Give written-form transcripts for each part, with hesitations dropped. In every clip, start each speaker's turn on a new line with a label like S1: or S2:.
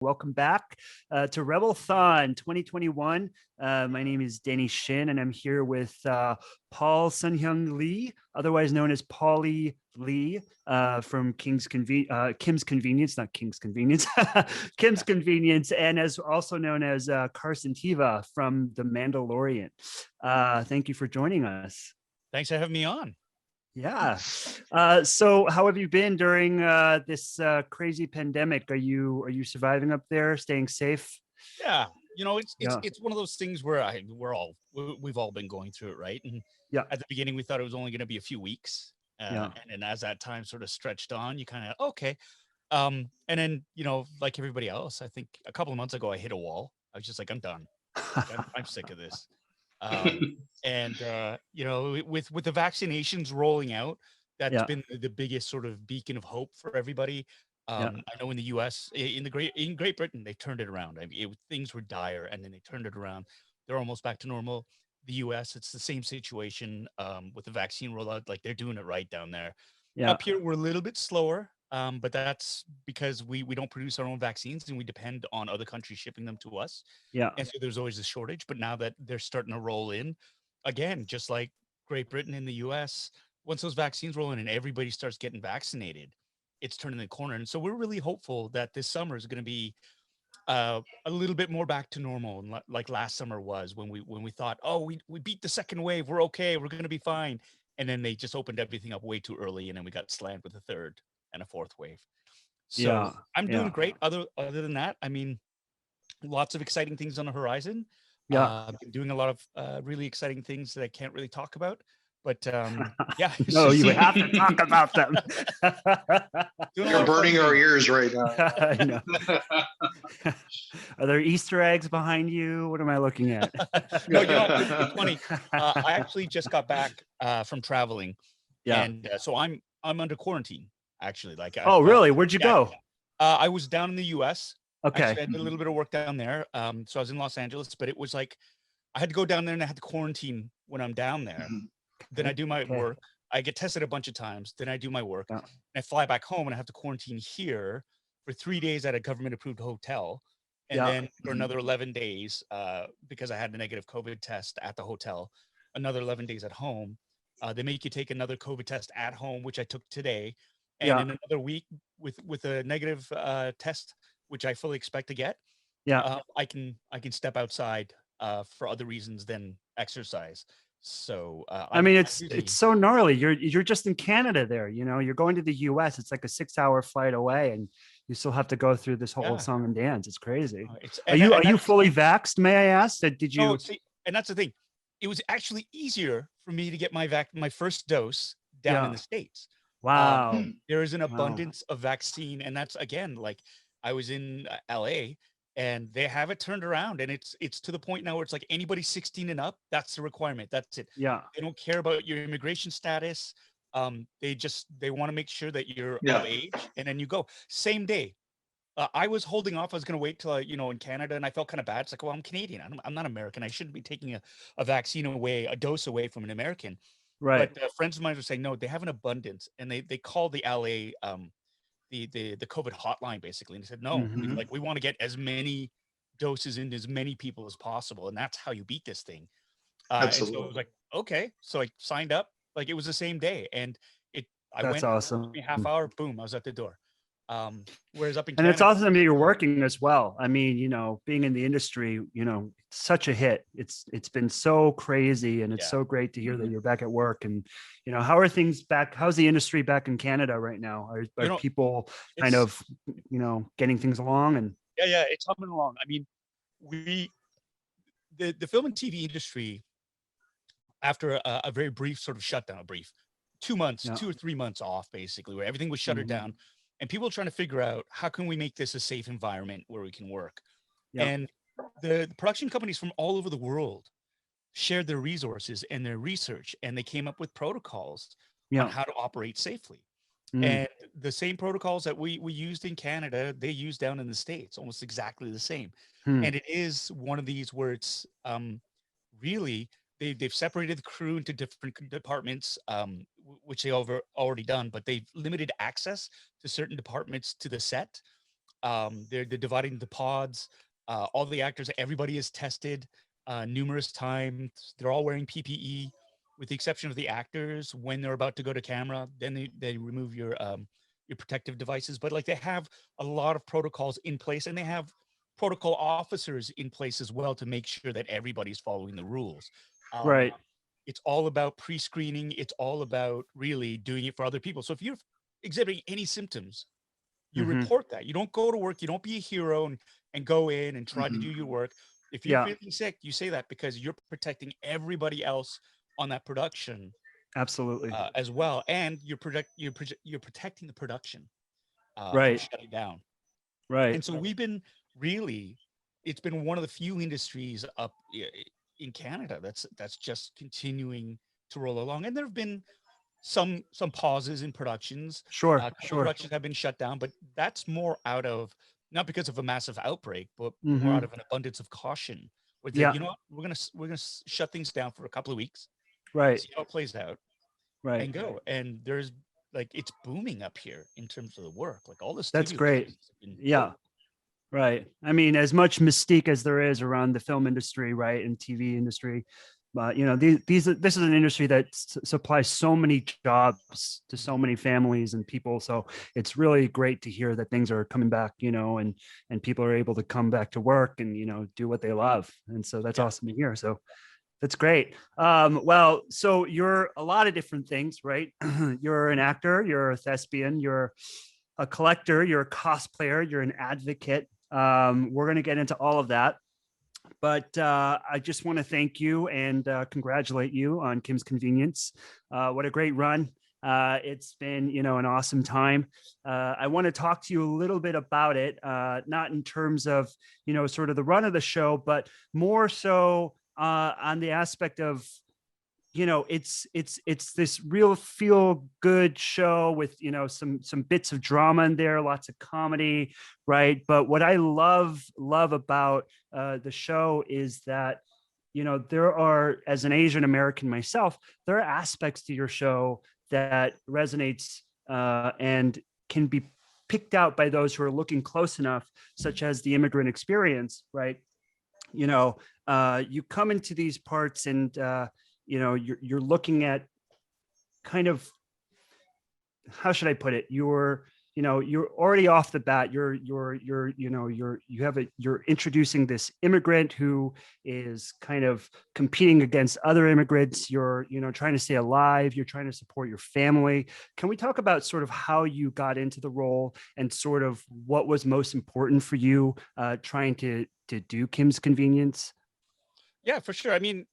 S1: Welcome back to Rebelthon 2021. My name is Danny Shin, and I'm here with Paul Sunhyung Lee, otherwise known as Paulie Lee from Kim's Convenience, not King's Convenience, Kim's Convenience, and as also known as Carson Teva from The Mandalorian. Thank you for joining us.
S2: Thanks for having me on.
S1: Yeah. So how have you been during this crazy pandemic? Are you surviving up there, staying safe?
S2: Yeah, it's one of those things where we've all been going through it, right? And
S1: yeah,
S2: at the beginning we thought it was only going to be a few weeks, and then as that time sort of stretched on, you kind of okay, and then like everybody else, I think a couple of months ago I hit a wall. I was just like, I'm done. I'm sick of this. And with the vaccinations rolling out, that's been the biggest sort of beacon of hope for everybody. I know in the US, in Great Britain, they turned it around. I mean, things were dire, and then they turned it around. They're almost back to normal. The US, it's the same situation with the vaccine rollout. Like, they're doing it right down there. Up here, we're a little bit slower, but that's because we don't produce our own vaccines, and we depend on other countries shipping them to us. And so there's always a shortage. But now that they're starting to roll in, again, just like Great Britain and the US, once those vaccines roll in and everybody starts getting vaccinated, it's turning the corner. And so we're really hopeful that this summer is going to be a little bit more back to normal, and like last summer was, when we thought, oh, we beat the second wave, we're okay, we're going to be fine. And then they just opened everything up way too early, and then we got slammed with a third and a fourth wave. So I'm doing great. Other than that, I mean, lots of exciting things on the horizon. I've been doing a lot of really exciting things that I can't really talk about, but yeah.
S1: No, you have to talk about them.
S3: You're burning our ears right now.
S1: I know. Are there Easter eggs behind you? What am I looking at?
S2: No, it's funny. I actually just got back from traveling, and so I'm under quarantine, actually. Like,
S1: oh, really? Where'd you go?
S2: I was down in the US.
S1: Okay.
S2: Actually, I did a little bit of work down there. So I was in Los Angeles, but it was like I had to go down there and I had to quarantine when I'm down there. Then I do my work. I get tested a bunch of times. Then I do my work. And I fly back home and I have to quarantine here for 3 days at a government-approved hotel. And then for another 11 days, because I had a negative COVID test at the hotel, another 11 days at home. They make you take another COVID test at home, which I took today. And in another week with a negative test, which I fully expect to get, I can step outside for other reasons than exercise. So
S1: I mean, it's so gnarly. You're just in Canada there. You're going to the US. It's like a 6-hour flight away, and you still have to go through this whole song and dance. It's crazy. Are you fully vaxxed? May I ask? Did you?
S2: No, see, and that's the thing. It was actually easier for me to get my first dose down in the States.
S1: Wow.
S2: There is an abundance of vaccine, and that's, again, like, I was in LA, and they have it turned around, and it's to the point now where it's like anybody 16 and up, that's the requirement. That's it. They don't care about your immigration status. They want to make sure that you're of age, and then you go same day. I was holding off. I was going to wait till in Canada, and I felt kind of bad. It's like, well, I'm Canadian. I'm not American. I shouldn't be taking a vaccine away, a dose away from an American.
S1: Right.
S2: But friends of mine were saying, no, they have an abundance, and they call the LA the COVID hotline, basically, and they said, no, we want to get as many doses into as many people as possible, and that's how you beat this thing.
S3: Absolutely.
S2: And so I was like, okay, so I signed up. Like, it was the same day, and I
S1: That's
S2: went
S1: awesome.
S2: half hour, boom, I was at the door. Whereas up in
S1: and
S2: Canada,
S1: it's awesome that you're working as well. I mean, being in the industry, such a hit. It's been so crazy, and it's so great to hear that you're back at work. And how are things back? How's the industry back in Canada right now? Are people kind of getting things along? And
S2: yeah, it's humming along. I mean, the film and TV industry, after a very brief sort of shutdown, 2 months, 2 or 3 months off, basically, where everything was shuttered down, and people were trying to figure out, how can we make this a safe environment where we can work? And the production companies from all over the world shared their resources and their research, and they came up with protocols on how to operate safely. And the same protocols that we used in Canada, they used down in the States, almost exactly the same. And it is one of these where it's really, they've separated the crew into different departments, which they already done, but they've limited access to certain departments to the set. They're dividing the pods. All the actors, everybody is tested numerous times. They're all wearing PPE, with the exception of the actors. When they're about to go to camera, then they remove your protective devices. But like they have a lot of protocols in place, and they have protocol officers in place as well to make sure that everybody's following the rules.
S1: Right.
S2: It's all about pre-screening. It's all about really doing it for other people. So if you're exhibiting any symptoms, you
S1: Mhm.
S2: report that. You don't go to work. You don't be a hero and go in and try to
S1: Mhm.
S2: do your work. If you're
S1: Yeah,
S2: feeling sick, you say that because you're protecting everybody else on that production
S1: absolutely.
S2: as well, and you're protecting the production from
S1: Right.
S2: shutting down.
S1: Right.
S2: And so we've been really, it's been one of the few industries up in Canada that's just continuing to roll along. And there have been some pauses in productions.
S1: Sure.
S2: A couple
S1: Sure.
S2: productions have been shut down, but that's more out of, not because of a massive outbreak, but more out
S1: Mhm.
S2: of an abundance of caution. Where they,
S1: Yeah.
S2: you know what, we're gonna shut things down for a couple of weeks,
S1: Right.
S2: see how it plays out,
S1: Right.
S2: and go. And there's like it's booming up here in terms of the work. Like all the
S1: That's
S2: studio
S1: great.
S2: places have been
S1: Yeah.
S2: booked.
S1: Right. I mean, as much mystique as there is around the film industry, right, and TV industry, but this is an industry that supplies so many jobs to so many families and people. So it's really great to hear that things are coming back, and people are able to come back to work and do what they love. And so that's
S2: Yeah.
S1: awesome to hear. So that's great. Well, so you're a lot of different things, right? You're an actor, you're a thespian, you're a collector, you're a cosplayer, you're an advocate. We're going to get into all of that. But I just want to thank you and congratulate you on Kim's Convenience. What a great run. It's been, an awesome time. I want to talk to you a little bit about it, not in terms of, sort of the run of the show, but more so on the aspect of it's this real feel good show with some bits of drama in there, lots of comedy, right? But what I love about the show is that there are, as an Asian American myself, there are aspects to your show that resonates and can be picked out by those who are looking close enough, such as the immigrant experience, right? You come into these parts and you're looking at kind of, how should I put it? You're already off the bat. You're introducing this immigrant who is kind of competing against other immigrants. You're trying to stay alive. You're trying to support your family. Can we talk about sort of how you got into the role and sort of what was most important for you trying to do Kim's Convenience?
S2: Yeah, for sure. I mean,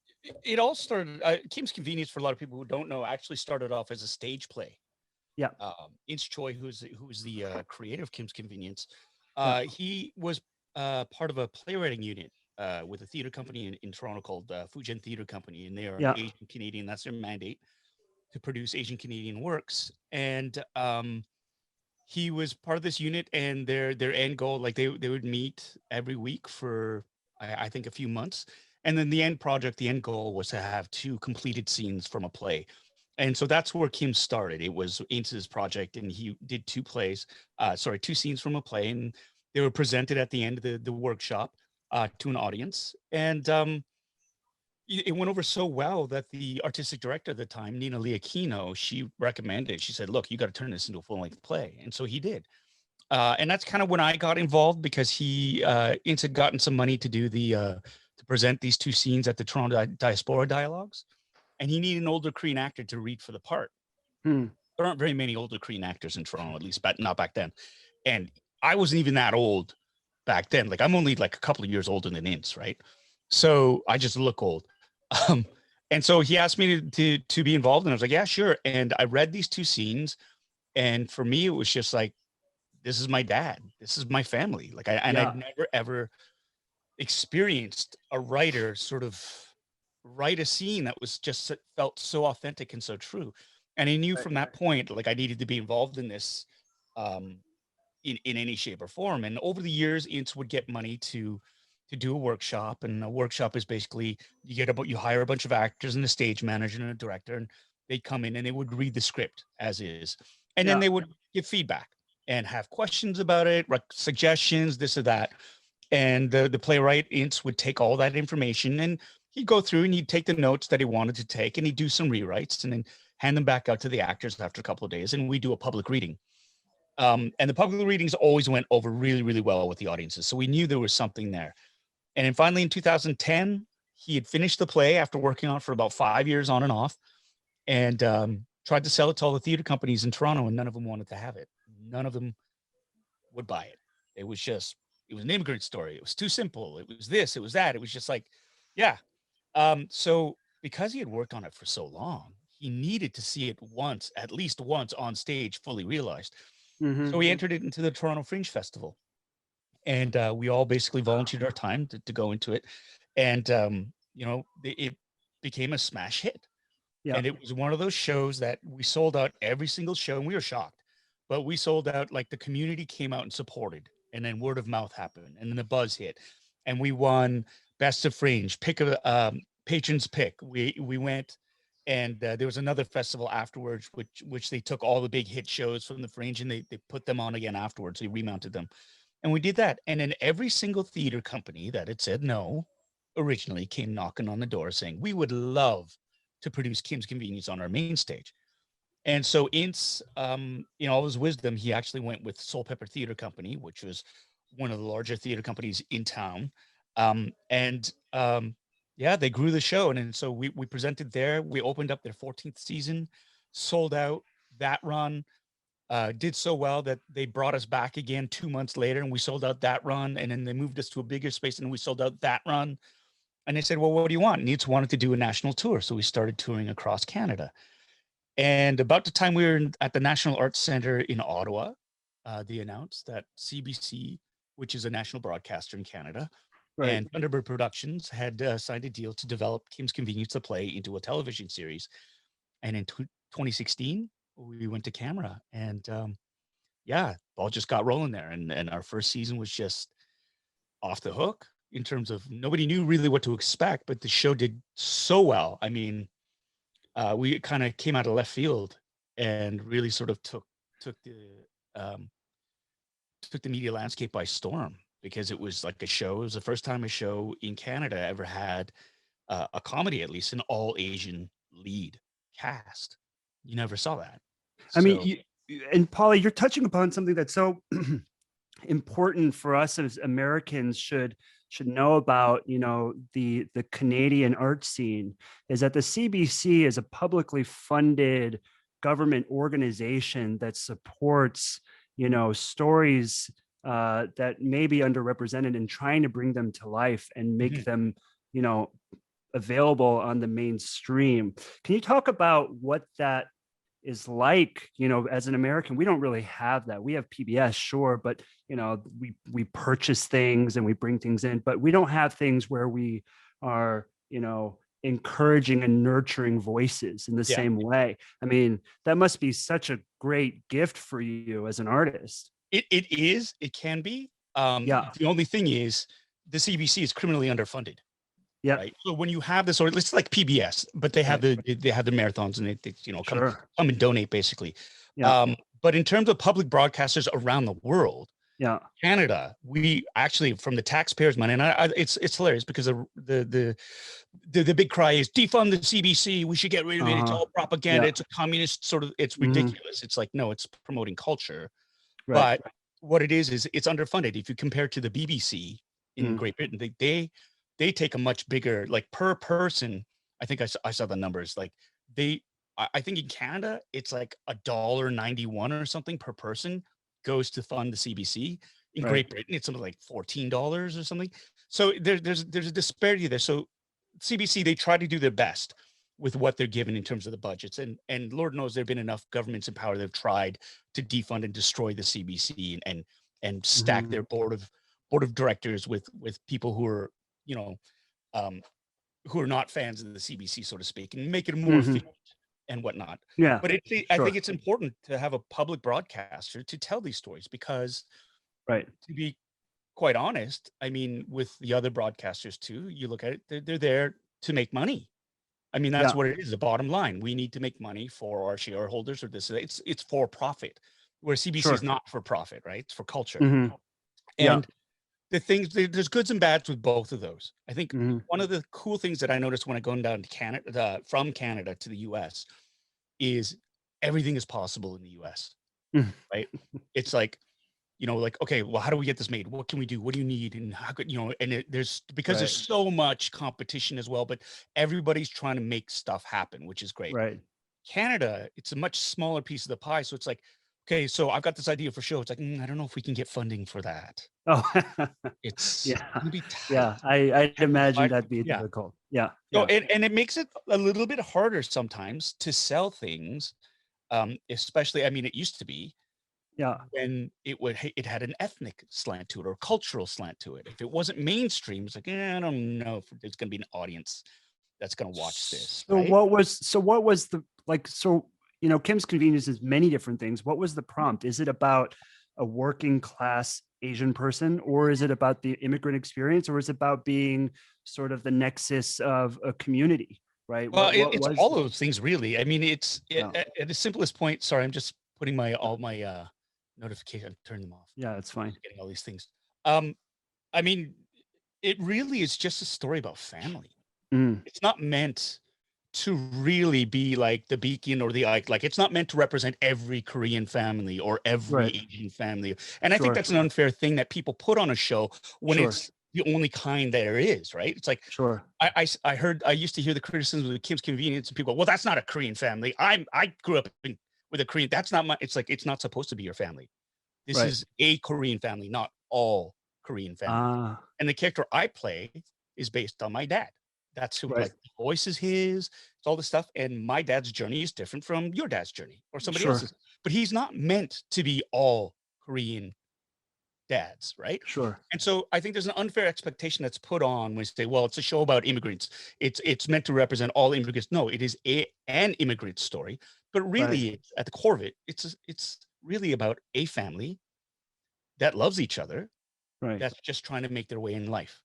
S2: it all started. Kim's Convenience, for a lot of people who don't know, actually started off as a stage play.
S1: Yeah.
S2: Inch Choi, who's the creator of Kim's Convenience,
S1: Yeah.
S2: he was part of a playwriting unit with a theater company in Toronto called Fujian Theater Company, and they are
S1: Yeah.
S2: Asian Canadian. That's their mandate, to produce Asian Canadian works. And he was part of this unit, and their end goal, like they would meet every week for I think a few months, and then the end project, the end goal was to have 2 completed scenes from a play. And so that's where Kim started. It was into this project, and he did 2 plays, 2 scenes from a play, and they were presented at the end of the workshop to an audience. And it went over so well that the artistic director at the time, Nina Liakino, she recommended, she said, look, you got to turn this into a full-length play. And so he did. And that's kind of when I got involved, because he had gotten some money to do to present these 2 scenes at the Toronto Diaspora Dialogues. And he needed an older Korean actor to read for the part.
S1: Hmm.
S2: There aren't very many older Korean actors in Toronto, at least not back then. And I wasn't even that old back then. Like I'm only like a couple of years older than Ince, right? So I just look old. Um, and so he asked me to be involved, and I was like, yeah, sure. And I read these 2 scenes, and for me, it was just like, this is my dad. This is my family. Like I'd never ever experienced a writer sort of write a scene that was just felt so authentic and so true. And I knew from that point, like I needed to be involved in this um, in any shape or form. And over the years, Ince would get money to do a workshop. And a workshop is basically you hire a bunch of actors and a stage manager and a director, and they'd come in and they would read the script as is. And then they would give feedback. and have questions about it, suggestions, this or that. And the playwright Ince would take all that information and he'd go through and he'd take the notes that he wanted to take and he'd do some rewrites and then hand them back out to the actors after a couple of days. And we do a public reading. And the public readings always went over really, really well with the audiences. So we knew there was something there. And then finally in 2010, he had finished the play after working on it for about 5 years on and off, and tried to sell it to all the theater companies in Toronto, and none of them wanted to have it. None of them would buy it. It was an immigrant story. It was too simple. It was this, it was that. It was just like, yeah. So because he had worked on it for so long, he needed to see it once, at least once on stage, fully realized. So we entered it into the Toronto Fringe Festival. And we all basically volunteered our time to go into it. And, it became a smash hit. Yeah. And it was one of those shows that we sold out every single show, and we were shocked. But we sold out, like the community came out and supported. And then word of mouth happened. And then the buzz hit. And we won Best of Fringe, Patron's Pick. We went, and there was another festival afterwards, which they took all the big hit shows from the Fringe and they put them on again afterwards. They remounted them. And we did that. And then every single theater company that had said no originally came knocking on the door saying, we would love to produce Kim's Convenience on our main stage. And so Ince, all his wisdom, he actually went with Soul Pepper Theater Company, which was one of the larger theater companies in town. They grew the show. And then so we presented there. We opened up their 14th season, sold out that run. Did so well that they brought us back again 2 months later, and we sold out that run. And then they moved us to a bigger space, and we sold out that run. And they said, well, what do you want? And Ince wanted to do a national tour. So we started touring across Canada. And about the time we were at the National Arts Center in Ottawa, they announced that CBC, which is a national broadcaster in Canada, right, and Thunderbird Productions had signed a deal to develop Kim's Convenience, the play, into a television series. And in 2016, we went to camera, and ball just got rolling there. And our first season was just off the hook in terms of nobody knew really what to expect, but the show did so well. I mean, we kind of came out of left field and really sort of took the media landscape by storm, because it was like a show. It was the first time a show in Canada ever had a comedy, at least an all Asian lead cast. You never saw that.
S1: I mean, and Paulie, you're touching upon something that's so important for us as Americans should know about, the Canadian art scene, is that the CBC is a publicly funded government organization that supports, stories that may be underrepresented, and trying to bring them to life and make them, available on the mainstream. Can you talk about what that is like? As an American, we don't really have that. We have PBS, sure, but we purchase things and we bring things in, but we don't have things where we are encouraging and nurturing voices in the same way. I mean, that must be such a great gift for you as an artist.
S2: It is. It can be. The only thing is the CBC is criminally underfunded. Yeah. Right. So when you have this, or it's like PBS, but they have the marathons, and they come and donate basically. Yeah. But in terms of public broadcasters around the world, Canada, we actually, from the taxpayers' money, and it's hilarious because the big cry is defund the CBC. We should get rid of it. It's all propaganda. It's a communist sort of. It's ridiculous. It's like, no, it's promoting culture. Right. But what it is it's underfunded. If you compare to the BBC in Great Britain, they take a much bigger, like per person. I think I saw the numbers. Like I think in Canada, it's like $1.91 or something per person goes to fund the CBC. In Great Britain, it's something like $14 or something. So there's a disparity there. So CBC, they try to do their best with what they're given in terms of the budgets. And Lord knows there've been enough governments in power that have tried to defund and destroy the CBC and stack their board of directors with people who are, who are not fans of the CBC, so to speak, and make it more efficient and whatnot. Yeah. But I think it's important to have a public broadcaster to tell these stories, because to be quite honest, I mean, with the other broadcasters too, you look at it, they're there to make money. I mean, that's what it is, the bottom line. We need to make money for our shareholders, or this. It's for profit. where CBC
S1: Sure.
S2: is not for profit, right? It's for culture.
S1: Mhm. Yeah.
S2: And the things, there's goods and bads with both of those. I think
S1: Mhm.
S2: one of the cool things that I noticed when I going down to Canada, from Canada to the US, is everything is possible in the US,
S1: Mhm.
S2: right? It's like, you know, like, okay, well, how do we get this made? What can we do? What do you need? And how could, you know, and there's, because there's
S1: Right.
S2: so much competition as well, but everybody's trying to make stuff happen, which is great.
S1: Right.
S2: Canada, it's a much smaller piece of the pie. So it's like, okay, so I've got this idea for show. It's like, I don't know if we can get funding for that.
S1: Oh,
S2: It's
S1: yeah.
S2: gonna be tight.
S1: Yeah. I'd
S2: Have to
S1: imagine
S2: find
S1: that'd be
S2: yeah.
S1: difficult. Yeah.
S2: So,
S1: Yeah.
S2: and it makes it a little bit harder sometimes to sell things, especially, I mean, it used to be
S1: Yeah.
S2: when it had an ethnic slant to it or cultural slant to it. If it wasn't mainstream, it's like, I don't know if there's gonna be an audience that's gonna watch this,
S1: So
S2: right?
S1: what was the like so you know Kim's Convenience is many different things. What was the prompt? Is it about a working class Asian person, or is it about the immigrant experience, or is it about being sort of the nexus of a community, right?
S2: Well,
S1: What
S2: it's
S1: was
S2: all
S1: the
S2: those things really. I mean,
S1: yeah.
S2: at the simplest point. Sorry, I'm just putting all my notifications, turn them off.
S1: Yeah, it's fine.
S2: Getting all these things. Um, I mean, it really is just a story about family.
S1: Mm,
S2: It's not meant to really be like the beacon or the like. It's not meant to represent every Korean family or every
S1: right.
S2: Asian family. And I think
S1: Sure.
S2: that's an unfair thing that people put on a show when
S1: Sure.
S2: it's the only kind there is, right? It's like,
S1: Sure.
S2: I used to hear the criticisms of Kim's Convenience and people go, well, that's not a Korean family. I grew up with a Korean. That's not my. It's like, it's not supposed to be your family. This
S1: Right.
S2: is a Korean family, not all Korean family.
S1: Ah,
S2: And the character I play is based on my dad. That's who,
S1: right.
S2: like, the voice is his. It's all this stuff. And my dad's journey is different from your dad's journey or somebody
S1: Sure.
S2: else's. But he's not meant to be all Korean dads, right?
S1: Sure.
S2: And so I think there's an unfair expectation that's put on when you say, well, it's a show about immigrants. It's meant to represent all immigrants. No, it is an immigrant story, but
S1: Right.
S2: really at the core of it, it's really about a family that loves each other,
S1: Right.
S2: that's just trying to make their way in life.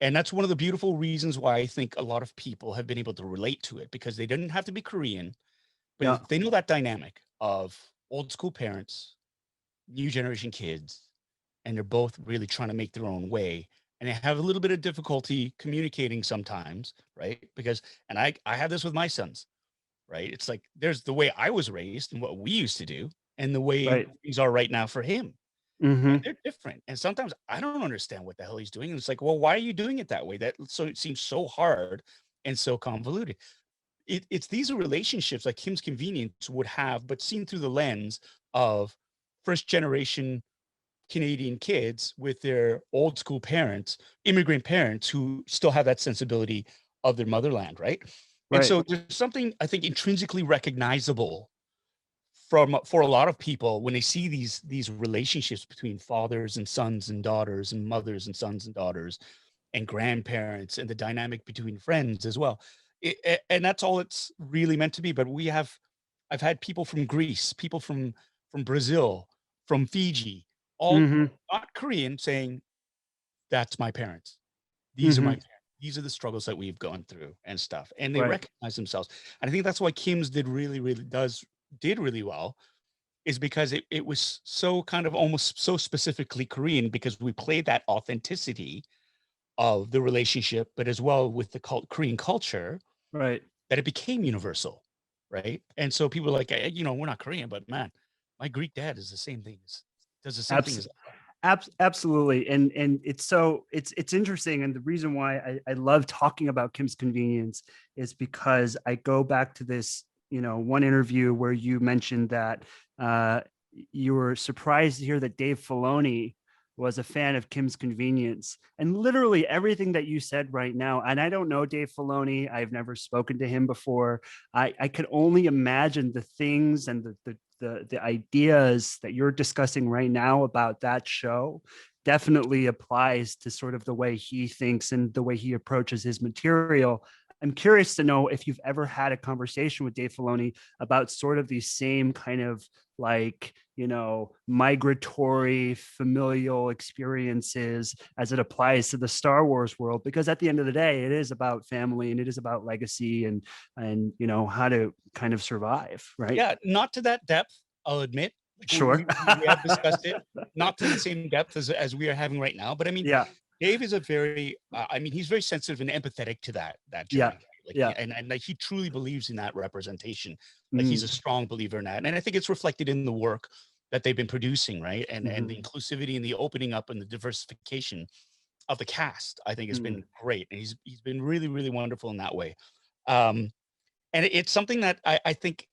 S2: And that's one of the beautiful reasons why I think a lot of people have been able to relate to it, because they didn't have to be Korean, but
S1: Yeah.
S2: if they know that dynamic of old school parents, new generation kids, and they're both really trying to make their own way. And they have a little bit of difficulty communicating sometimes, right? Because, and I have this with my sons, right? It's like there's the way I was raised and what we used to do, and the way
S1: Right.
S2: things are right now for him.
S1: Mm-hmm.
S2: And they're different. And sometimes I don't understand what the hell he's doing. And it's like, well, why are you doing it that way? It seems so hard and so convoluted. It's these are relationships like Kim's Convenience would have, but seen through the lens of first generation Canadian kids with their old school parents, immigrant parents who still have that sensibility of their motherland, right? And
S1: Right.
S2: so there's something I think intrinsically recognizable from for a lot of people when they see these relationships between fathers and sons and daughters and mothers and sons and daughters and grandparents and the dynamic between friends as well. And that's all it's really meant to be. But I've had people from Greece, people from Brazil, from Fiji, all
S1: Mm-hmm.
S2: not Korean, saying, that's my parents. These are my
S1: Mm-hmm.
S2: parents. These are the struggles that we've gone through and stuff. And they
S1: Right.
S2: recognize themselves. And I think that's why Kim's did really well, is because it was so kind of almost so specifically Korean, because we played that authenticity of the relationship, but as well with the Korean culture,
S1: Right.
S2: that it became universal, right? And so people are like, we're not Korean, but man, my Greek dad is the same thing, does the same thing as
S1: Absolutely. And it's interesting. And the reason why I love talking about Kim's Convenience is because I go back to this, one interview where you mentioned that you were surprised to hear that Dave Filoni was a fan of Kim's Convenience, and literally everything that you said right now. And I don't know Dave Filoni. I've never spoken to him before. I could only imagine the things and the ideas that you're discussing right now about that show definitely applies to sort of the way he thinks and the way he approaches his material. I'm curious to know if you've ever had a conversation with Dave Filoni about sort of these same kind of like, migratory familial experiences as it applies to the Star Wars world, because at the end of the day, it is about family and it is about legacy and how to kind of survive, right?
S2: Yeah, not to that depth, I'll admit.
S1: Sure.
S2: We have discussed it, not to the same depth as we are having right now. But I mean,
S1: Yeah.
S2: Dave is a very, I mean, he's very sensitive and empathetic to that
S1: Yeah.
S2: journey. Like,
S1: Yeah.
S2: and like, he truly believes in that representation. Like, he's a strong believer in that. And I think it's reflected in the work that they've been producing, right? And the inclusivity and the opening up and the diversification of the cast, I think, has been great. And he's been really, really wonderful in that way. And it's something that I think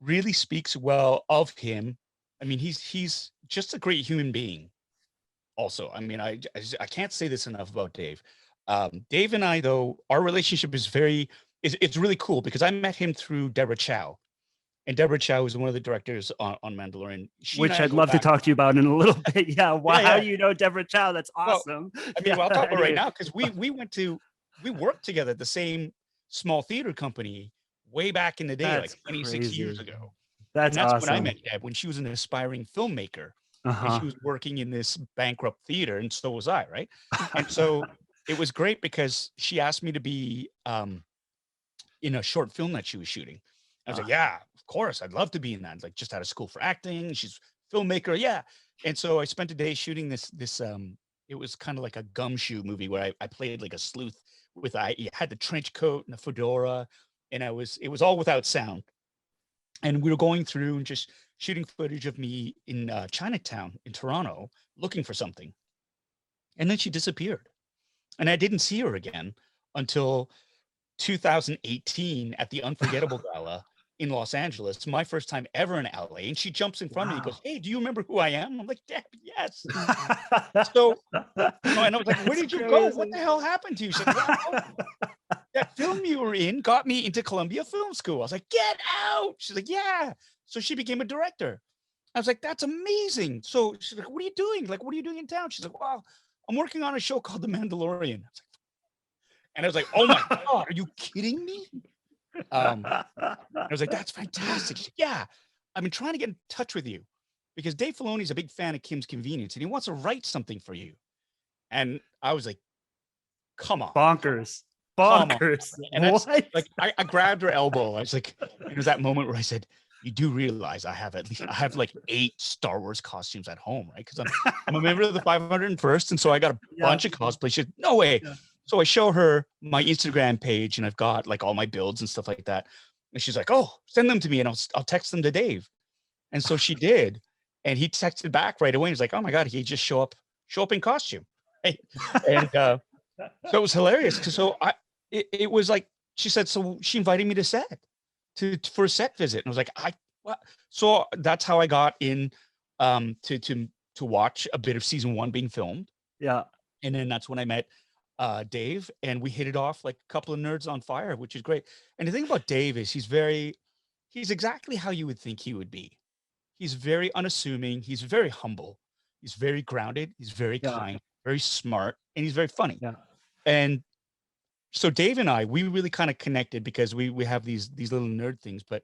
S2: really speaks well of him. I mean, he's just a great human being. Also, I mean, I can't say this enough about Dave. Dave and I, though, our relationship is it's really cool because I met him through Deborah Chow, and Deborah Chow is one of the directors on Mandalorian.
S1: Which I'd love to talk to you about in a little bit. Yeah. Wow.
S2: Yeah.
S1: How do you know Deborah Chow? That's awesome.
S2: Well, I mean, I'll talk about it right now because we worked together at the same small theater company way back in the day,
S1: That's
S2: like 26 years ago.
S1: That's
S2: awesome.
S1: awesome.
S2: When I met Deb, when she was an aspiring filmmaker. And she was working in this bankrupt theater, and so was I, right? And so it was great because she asked me to be in a short film that she was shooting. I was like, yeah, of course, I'd love to be in that. Like, just out of school for acting. She's a filmmaker, yeah. And so I spent a day shooting this. It was kind of like a gumshoe movie where I played like a sleuth I had the trench coat and the fedora, and it was all without sound. And we were going through and just shooting footage of me in Chinatown in Toronto looking for something. And then she disappeared. And I didn't see her again until 2018 at the Unforgettable Gala in Los Angeles, my first time ever in LA. And she jumps in front of me and goes, hey, do you remember who I am? I'm like, Deb, yes. So, and I was like, where did you go? What the hell happened to you? She said, well, that film you were in got me into Columbia Film School. I was like, get out. She's like, yeah. So she became a director. I was like, that's amazing. So she's like, what are you doing? Like, what are you doing in town? She's like, well, I'm working on a show called The Mandalorian. I was like, oh my God, are you kidding me? I was like, that's fantastic. She's like, yeah, I've been trying to get in touch with you because Dave Filoni is a big fan of Kim's Convenience and he wants to write something for you. And I was like, come on.
S1: Bonkers.
S2: And like I grabbed her elbow. I was like, it was that moment where I said, you do realize I have like 8 Star Wars costumes at home, right? Because I'm a member of the 501st, and so I got a bunch of cosplay. She said, no way. Yeah. So I show her my Instagram page, and I've got like all my builds and stuff like that. And she's like, oh, send them to me, and I'll text them to Dave. And so she did, and he texted back right away. He's like, oh my God, he just show up in costume, right? And so it was hilarious. So it was like, she said, so she invited me to set for a set visit. And I was like, what? So that's how I got in to watch a bit of season 1 being filmed.
S1: Yeah.
S2: And then that's when I met Dave, and we hit it off like a couple of nerds on fire, which is great. And the thing about Dave is he's exactly how you would think he would be. He's very unassuming. He's very humble. He's very grounded. He's very kind, very smart, and he's very funny.
S1: Yeah.
S2: And so Dave and I, we really kind of connected because we have these little nerd things. But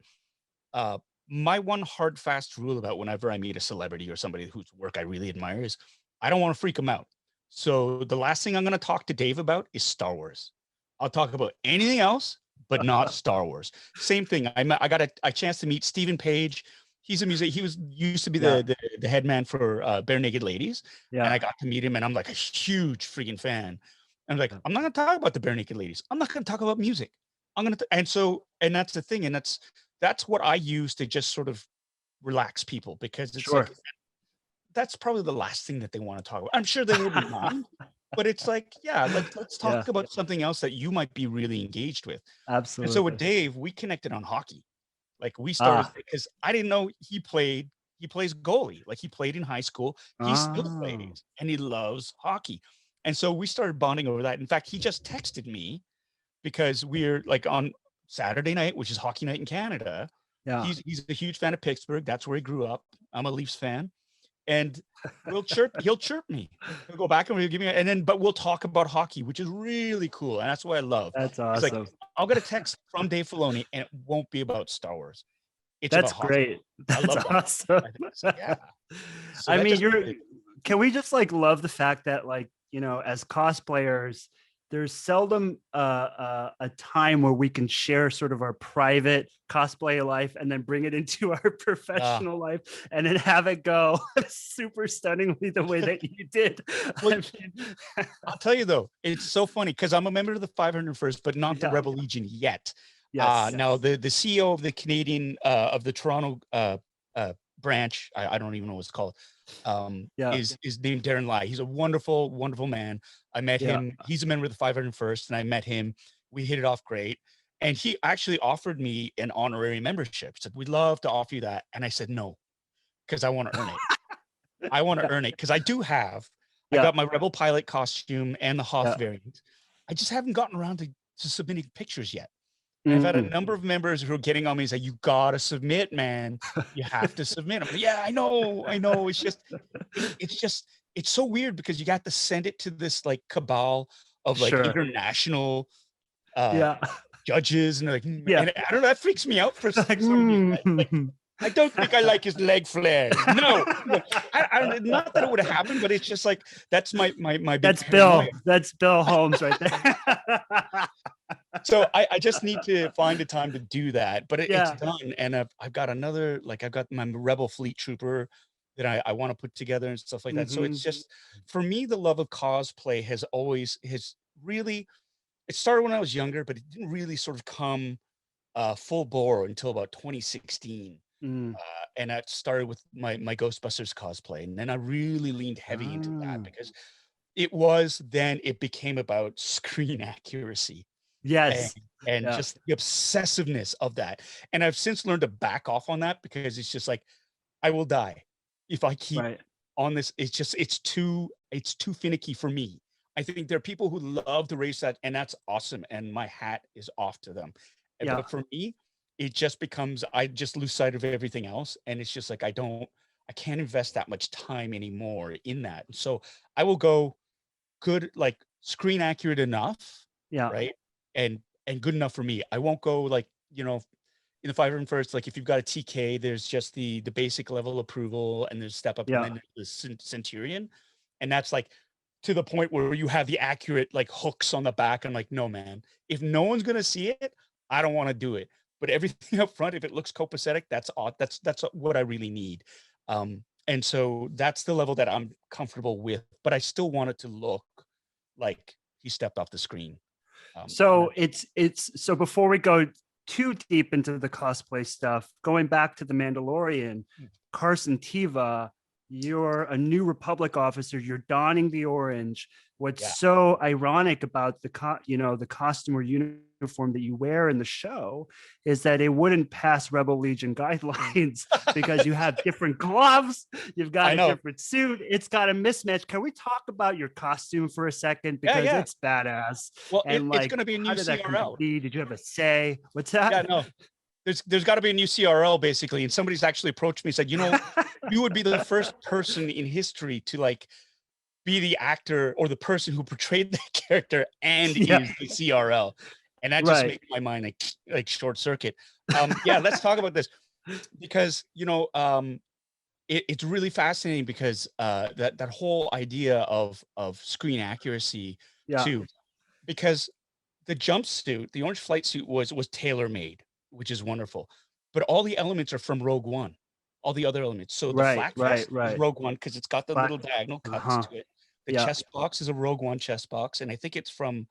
S2: my one hard, fast rule about whenever I meet a celebrity or somebody whose work I really admire is I don't want to freak them out. So the last thing I'm going to talk to Dave about is Star Wars. I'll talk about anything else, but not Star Wars. Same thing. I got a chance to meet Stephen Page. He's a musician. He used to be the head man for Bare Naked Ladies. Yeah. And I got to meet him, and I'm like a huge freaking fan. And I'm like, I'm not going to talk about the Bare Naked Ladies. I'm not going to talk about music. I'm going to, and that's the thing. And that's what I use to just sort of relax people, because it's like, that's probably the last thing that they want to talk about. I'm sure they wouldn't mind, but it's like, let's talk about something else that you might be really engaged with.
S1: Absolutely.
S2: And so with Dave, we connected on hockey. Like we started because I didn't know he plays goalie. Like he played in high school. He still plays, and he loves hockey. And so we started bonding over that. In fact, he just texted me because we're like on Saturday night, which is hockey night in Canada. Yeah. He's a huge fan of Pittsburgh. That's where he grew up. I'm a Leafs fan. And he'll chirp me. He'll go back and he'll give me, but we'll talk about hockey, which is really cool. And that's what I love.
S1: That's awesome.
S2: Like, I'll get a text from Dave Filoni and it won't be about Star Wars.
S1: That's great. That's awesome.
S2: Yeah. So
S1: I mean, can we just like love the fact that, like, you know, as cosplayers, there's seldom a time where we can share sort of our private cosplay life and then bring it into our professional life and then have it go super stunningly the way that you did.
S2: Well, I'll tell you though, it's so funny because I'm a member of the 501st, but not the Rebel Legion yet.
S1: Yes.
S2: Now the CEO of the Canadian of the Toronto branch, I don't even know what it's called, is named Darren Lai. He's a wonderful, wonderful man. I met him. He's a member of the 501st, and I met him. We hit it off great. And he actually offered me an honorary membership. He said, "We'd love to offer you that." And I said, "No, because I want to earn it. I want to earn it because I do have. I got my Rebel pilot costume and the Hoth variant. I just haven't gotten around to submitting pictures yet. And I've had a number of members who are getting on me and say, "You gotta submit, man. You have to submit." I'm like, "Yeah, I know. It's so weird because you got to send it to this like cabal of like international judges and like, and I don't know, that freaks me out for some reason. Like, I don't think I like his leg flares. No, I not that it would have happened, but it's just like that's my
S1: that's Bill. That's Bill Holmes right there.
S2: So I just need to find a time to do that, but it's done. And I've got another, like I've got my Rebel Fleet Trooper that I want to put together and stuff like that. So it's just, for me, the love of cosplay has really, it started when I was younger, but it didn't really sort of come full bore until about 2016. And that started with my Ghostbusters cosplay. And then I really leaned heavy into that because it became about screen accuracy.
S1: Yes.
S2: And just the obsessiveness of that. And I've since learned to back off on that because it's just like, I will die if I keep on this. It's too finicky for me. I think there are people who love to race that, and that's awesome. And my hat is off to them. But for me, it just becomes, I just lose sight of everything else. And it's just like, I can't invest that much time anymore in that. So I will go good, like screen accurate enough. Right. And good enough for me. I won't go like, in the 501st, like if you've got a TK, there's just the basic level approval and there's step up and then the Centurion. And that's like to the point where you have the accurate like hooks on the back. I'm like, no, man, if no one's going to see it, I don't want to do it. But everything up front, if it looks copacetic, that's what I really need. And so that's the level that I'm comfortable with, but I still want it to look like he stepped off the screen.
S1: So so before we go too deep into the cosplay stuff, going back to the Mandalorian, Carson Teva, you're a New Republic officer. You're donning the orange. What's so ironic about the costume or uniform that you wear in the show is that it wouldn't pass Rebel Legion guidelines because you have different gloves, you've got a different suit, it's got a mismatch. Can we talk about your costume for a second? Because it's badass.
S2: Well, and it's going to be a new CRL.
S1: Did you have a say? What's that?
S2: Yeah, no. There's got to be a new CRL basically, and somebody's actually approached me and said, you would be the first person in history to like be the actor or the person who portrayed the character and is the CRL, and that just makes my mind like short circuit. Let's talk about this because it's really fascinating because that whole idea of screen accuracy too, because the jumpsuit, the orange flight suit was tailor made, which is wonderful, but all the elements are from Rogue One, all the other elements. So the flak vest is Rogue One because it's got the little diagonal cuts to it. The chest box is a Rogue One chest box, and I think it's from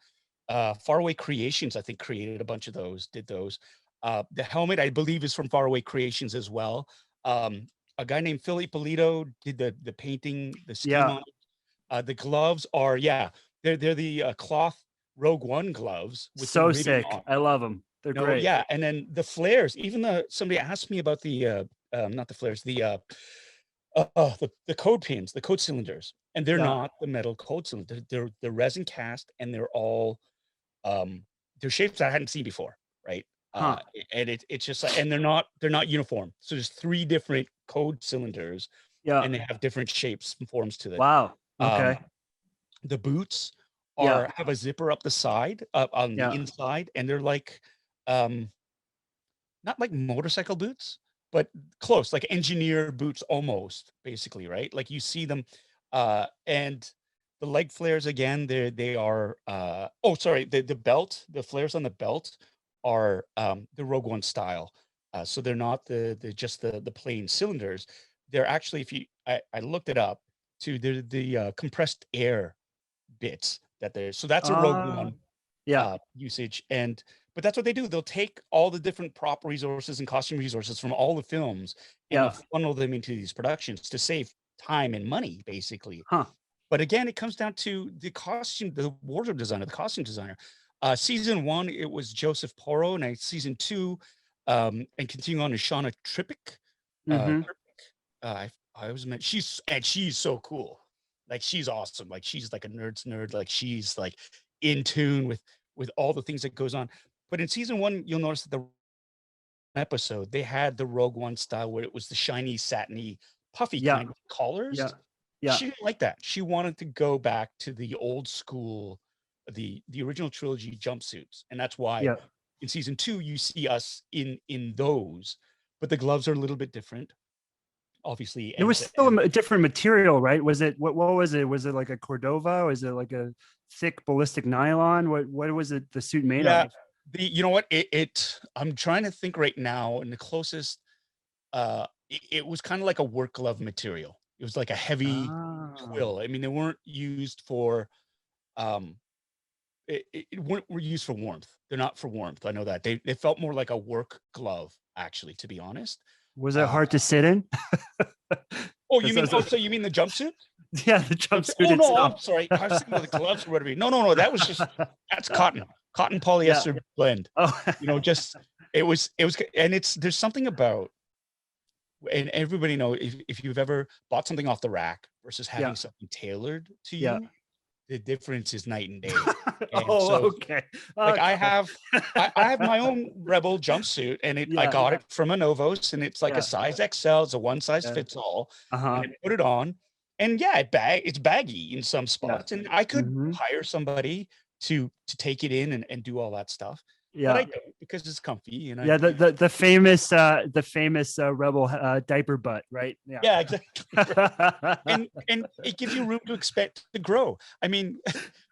S2: Faraway Creations. I think created a bunch of those, did those. The helmet, I believe, is from Faraway Creations as well. A guy named Phil Ippolito did the painting, the scheme on it. The gloves are they're the cloth Rogue One gloves with
S1: so sick on. I love them. They're great.
S2: Yeah, and then the flares. Even somebody asked me about the not the flares, the code pins, the code cylinders, and they're not the metal code cylinders. They're resin cast, and they're all they're shapes I hadn't seen before, right? And it's just like, and they're not uniform. So there's 3 different code cylinders, and they have different shapes and forms to them.
S1: Wow. Okay.
S2: The boots have a zipper up the side, on the inside, and they're like not like motorcycle boots, but close, like engineer boots almost, basically, right? Like you see them, and the leg flares again, they are oh sorry, the belt, the flares on the belt are the Rogue One style. So they're not the just the plain cylinders. They're actually, if you I looked it up too, they're the compressed air bits that they're, so that's a Rogue One
S1: Yeah.
S2: usage. And but that's what they do. They'll take all the different prop resources and costume resources from all the films and
S1: Yeah.
S2: they'll funnel them into these productions to save time and money, basically.
S1: Huh.
S2: But again, it comes down to the costume, the wardrobe designer, the costume designer. Season 1, it was Joseph Porro, and season 2, and continuing on is Shauna Trippick.
S1: Mhm.
S2: I was meant she's so cool. Like she's awesome. Like she's like a nerd's nerd. Like she's like in tune with all the things that goes on. But in season 1, you'll notice that the episode they had the Rogue One style where it was the shiny, satiny, puffy
S1: Yeah.
S2: kind of collars.
S1: Yeah. Yeah.
S2: She didn't like that. She wanted to go back to the old school, the original trilogy jumpsuits, and that's why
S1: Yeah.
S2: in season 2 you see us in those, but the gloves are a little bit different, obviously.
S1: It was still a different material, right? Was it what was it? Was it like a Cordova? Was it like a thick ballistic nylon? What was it the suit made
S2: Yeah,
S1: of?
S2: you know what? It I'm trying to think right now, and the closest it was kind of like a work glove material. It was like a heavy
S1: Ah.
S2: twill. I mean, they weren't used for um were used for warmth. They're not for warmth. I know that. They felt more like a work glove, actually, to be honest.
S1: Was it hard to sit in?
S2: Oh, you mean so you mean the jumpsuit?
S1: Yeah, the jumpsuit
S2: Oh no,
S1: itself.
S2: I'm sorry. I was thinking of the gloves or whatever. No. That was just that's cotton polyester blend.
S1: Oh.
S2: You know, just it was, and there's something about, and everybody know if you've ever bought something off the rack versus having something tailored to you,
S1: Yeah.
S2: the difference is night and day. And
S1: Oh,
S2: so,
S1: okay.
S2: like I
S1: Okay.
S2: have my own Rebel jumpsuit, and I
S1: Yeah.
S2: got it from a Novos, and it's like
S1: Yeah.
S2: a size XL. It's a one size
S1: Yeah.
S2: fits all.
S1: Uh-huh.
S2: And I put it on, and yeah, it's baggy in some spots, and I could
S1: Mhm.
S2: hire somebody to take it in and do all that stuff. But
S1: Yeah.
S2: I don't, because it's comfy. And
S1: Yeah, the famous Rebel diaper butt, right? Yeah.
S2: yeah, exactly. and it gives you room to expect to grow. I mean,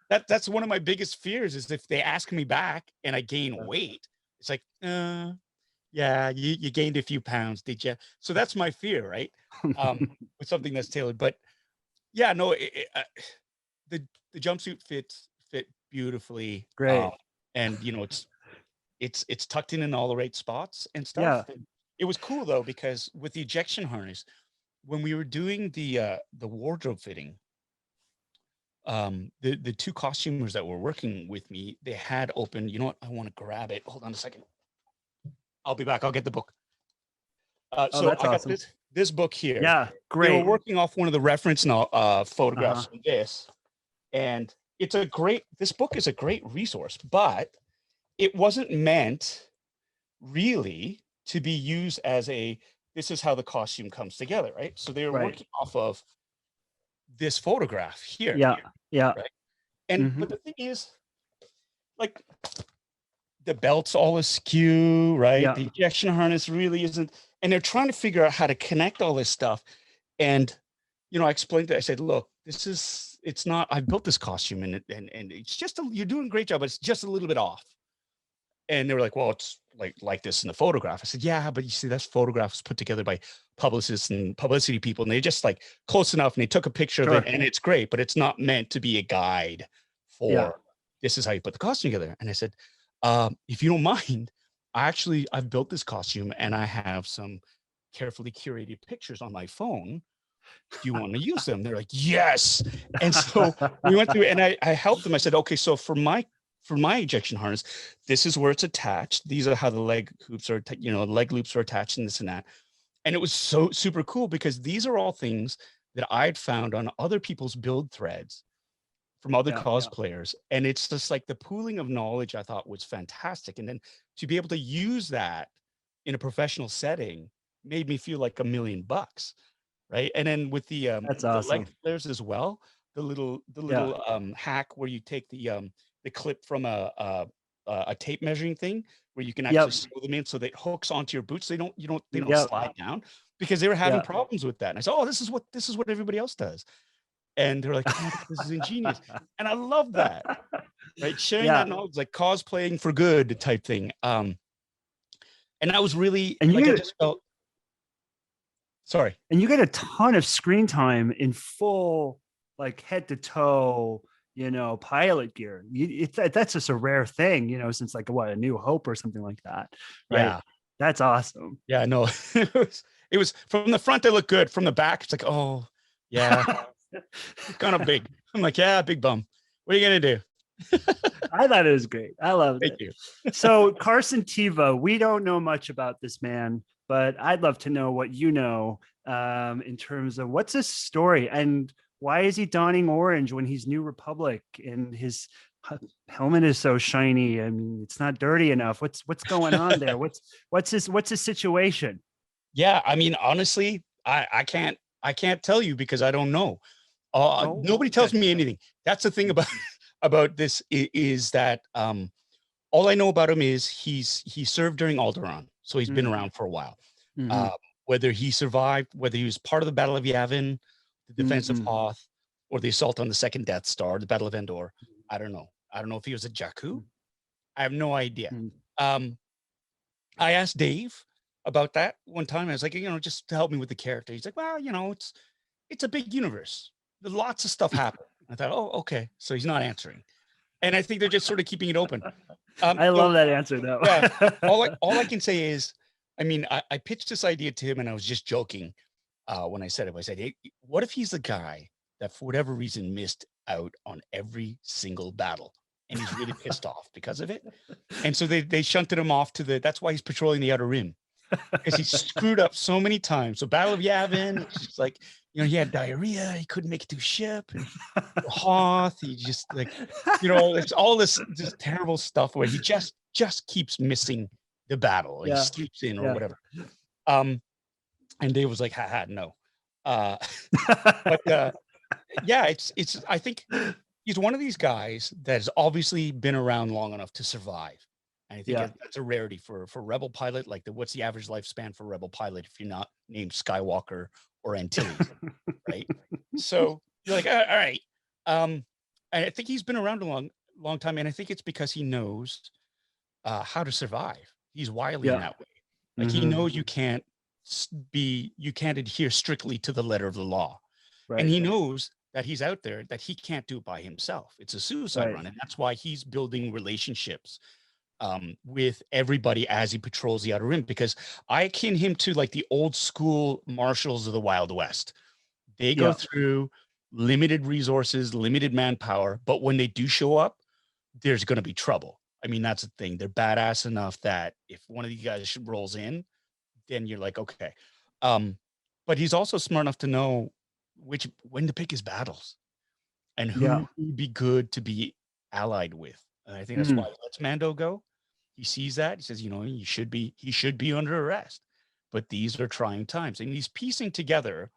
S2: that's one of my biggest fears is if they ask me back and I gain weight, it's like, yeah, you gained a few pounds, did you? So that's my fear, right? With something that's tailored. But yeah, no, the jumpsuit fit beautifully.
S1: Great.
S2: And you know, it's tucked in all the right spots and
S1: Yeah.
S2: stuff. And it was cool though, because with the ejection harness, when we were doing the wardrobe fitting, the two costumers that were working with me, they had open, you know what, I want to grab it. Hold on a second. I'll be back. I'll get the book. So
S1: that's
S2: I got
S1: awesome.
S2: this book here.
S1: Yeah,
S2: They
S1: great.
S2: were working off one of the reference photographs of this, and this book is a great resource, but it wasn't meant really to be used as this is how the costume comes together, right? So they were working off of this photograph here.
S1: Yeah. Yeah.
S2: Right. And but the thing is, like, the belt's all askew, right?
S1: Yeah.
S2: The ejection harness really isn't, and they're trying to figure out how to connect all this stuff. And you know, I explained it. I said, look, it's not, I built this costume and it's just you're doing a great job, but it's just a little bit off. And they were like, well, it's like this in the photograph. I said, yeah, but you see, that photograph was put together by publicists and publicity people, and they just like close enough, and they took a picture of it, and it's great, but it's not meant to be a guide for this is how you put the costume together. And I said, if you don't mind, I've built this costume, and I have some carefully curated pictures on my phone. Do you want to use them? They're like, yes. And so we went through, and I helped them. I said, okay, so for my ejection harness, this is where it's attached. These are how the leg hoops are, leg loops are attached, and this and that. And it was so super cool, because these are all things that I'd found on other people's build threads from other cosplayers. And it's just like the pooling of knowledge I thought was fantastic. And then to be able to use that in a professional setting made me feel like $1 million, right? And then with the
S1: That's
S2: the
S1: awesome.
S2: leg flares as well, the little hack where you take the clip from a tape measuring thing where you can actually sew them in so that it hooks onto your boots. They don't slide down, because they were having problems with that. And I said, oh, this is what everybody else does. And they're like, oh my God, this is ingenious. And I love that, right? Sharing
S1: Yeah.
S2: that knowledge, like cosplaying for good type thing. And I was really
S1: And
S2: like, I
S1: you
S2: just felt, sorry.
S1: and you get a ton of screen time in full, like head to toe, pilot gear. That's just a rare thing, since like what, A New Hope or something like that, right?
S2: Yeah.
S1: That's awesome.
S2: Yeah, no, it was from the front, they look good. From the back, it's like, oh, yeah, kind of big. I'm like, yeah, big bum. What are you going to do?
S1: I thought it was great. I loved
S2: Thank
S1: it.
S2: you.
S1: So Carson Teva, we don't know much about this man, but I'd love to know what you know in terms of what's his story and why is he donning orange when he's New Republic and his helmet is so shiny. I mean, it's not dirty enough. What's going on there? What's his situation?
S2: Yeah, I mean, honestly, I can't tell you because I don't know. Nobody tells me anything. That's the thing about this is that all I know about him is he served during Alderaan, so he's been around for a while.
S1: Mm-hmm.
S2: Whether he survived, whether he was part of the Battle of Yavin, the defense of Hoth, or the assault on the second Death Star, the Battle of Endor, I don't know. I don't know if he was a Jakku. I have no idea. I asked Dave about that one time. I was like, just to help me with the character. He's like, well, it's a big universe. There's lots of stuff happen. I thought, oh, okay. So he's not answering. And I think they're just sort of keeping it open.
S1: I love that answer though.
S2: Yeah. All I can say is, I mean, I pitched this idea to him and I was just joking when I said it. I said, hey, what if he's the guy that for whatever reason missed out on every single battle and he's really pissed off because of it? And so they shunted him off to that's why he's patrolling the Outer Rim, because he screwed up so many times. So Battle of Yavin, it's like, he had diarrhea, he couldn't make it to his ship. And Hoth, he just like, it's all this terrible stuff where he just keeps missing the battle. He sleeps in or whatever. And Dave was like, haha, no. But yeah, it's I think he's one of these guys that has obviously been around long enough to survive. And I think that's a rarity for Rebel pilot. Like what's the average lifespan for Rebel pilot if you're not named Skywalker or Antilles, right? So you're like, all right. And I think he's been around a long time, and I think it's because he knows how to survive. He's wily in that way. Like he knows you can't adhere strictly to the letter of the law, and he knows that he's out there, that he can't do it by himself. It's a suicide run, and that's why he's building relationships with everybody as he patrols the Outer Rim, because I akin him to like the old school marshals of the Wild West. They go through limited resources, limited manpower, but when they do show up, there's going to be trouble. I mean, that's the thing. They're badass enough that if one of these guys rolls in, then you're like, okay. But he's also smart enough to know when to pick his battles and who would be good to be allied with. And I think that's why he lets Mando go. He sees that. He says, he should be under arrest, but these are trying times, and he's piecing together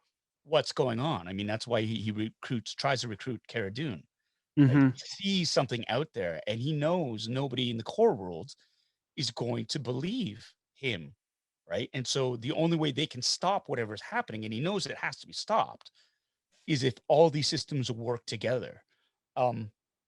S2: what's going on. I mean, that's why he tries to recruit Cara Dune. He sees something out there, and he knows nobody in the core world is going to believe him, right? And so the only way they can stop whatever's happening, and he knows it has to be stopped, is if all these systems work together.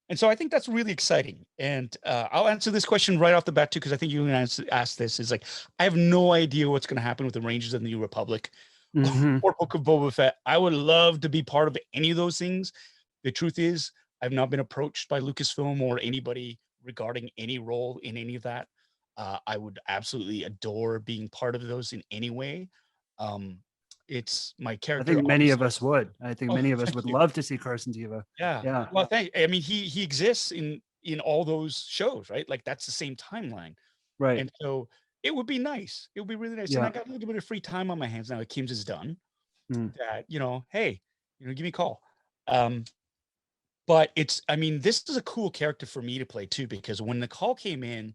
S2: And so I think that's really exciting. And I'll answer this question right off the bat too, because I think you can ask this. Is like, I have no idea what's going to happen with the Rangers of the New Republic or Book of Boba Fett. I would love to be part of any of those things. The truth is, I've not been approached by Lucasfilm or anybody regarding any role in any of that. I would absolutely adore being part of those in any way. It's my character.
S1: I think many of us would. I think many of us would
S2: you.
S1: love to see Carson Teva.
S2: Yeah. Well, I mean, he exists in all those shows, right? Like that's the same timeline.
S1: Right.
S2: And so it would be nice. It would be really nice.
S1: Yeah.
S2: And I got a little bit of free time on my hands now that Kim's is done. That, hey, give me a call. But this is a cool character for me to play too, because when the call came in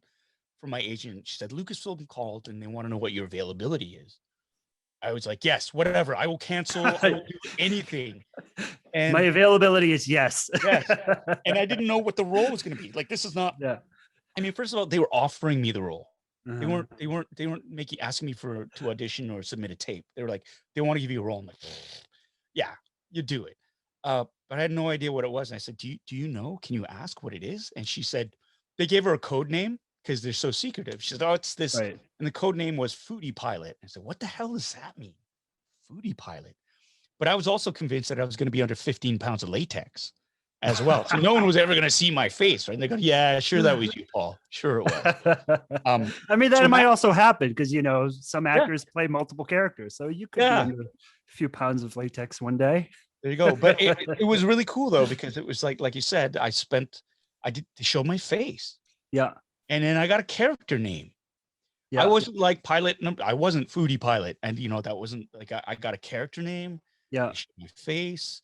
S2: from my agent, she said, Lucasfilm called and they want to know what your availability is. I was like, yes, whatever. I will cancel. I will do anything. And
S1: my availability is yes.
S2: Yes. And I didn't know what the role was going to be. Like, this is not.
S1: Yeah.
S2: I mean, first of all, they were offering me the role. They weren't asking me to audition or submit a tape. They were like, they want to give you a role. I'm like, yeah, you do it. But but I had no idea what it was. And I said, do you know? Can you ask what it is? And she said, they gave her a code name because they're so secretive. She said, oh, it's this.
S1: Right.
S2: And the code name was Foodie Pilot. I said, what the hell does that mean? Foodie Pilot. But I was also convinced that I was going to be under 15 pounds of latex as well. So no one was ever going to see my face, right? And they go, yeah, sure, that was you, Paul. Sure it was.
S1: I mean, that
S2: so
S1: might
S2: that-
S1: also happen because, you know, some actors play multiple characters. So you could be
S2: Yeah.
S1: under a few pounds of latex one day.
S2: There you go. But it was really cool though, because it was like you said, I did to show my face.
S1: Yeah.
S2: And then I got a character name.
S1: Yeah.
S2: I wasn't like pilot. I wasn't Foodie Pilot. And you know, that wasn't like, I got a character name.
S1: Yeah.
S2: My face,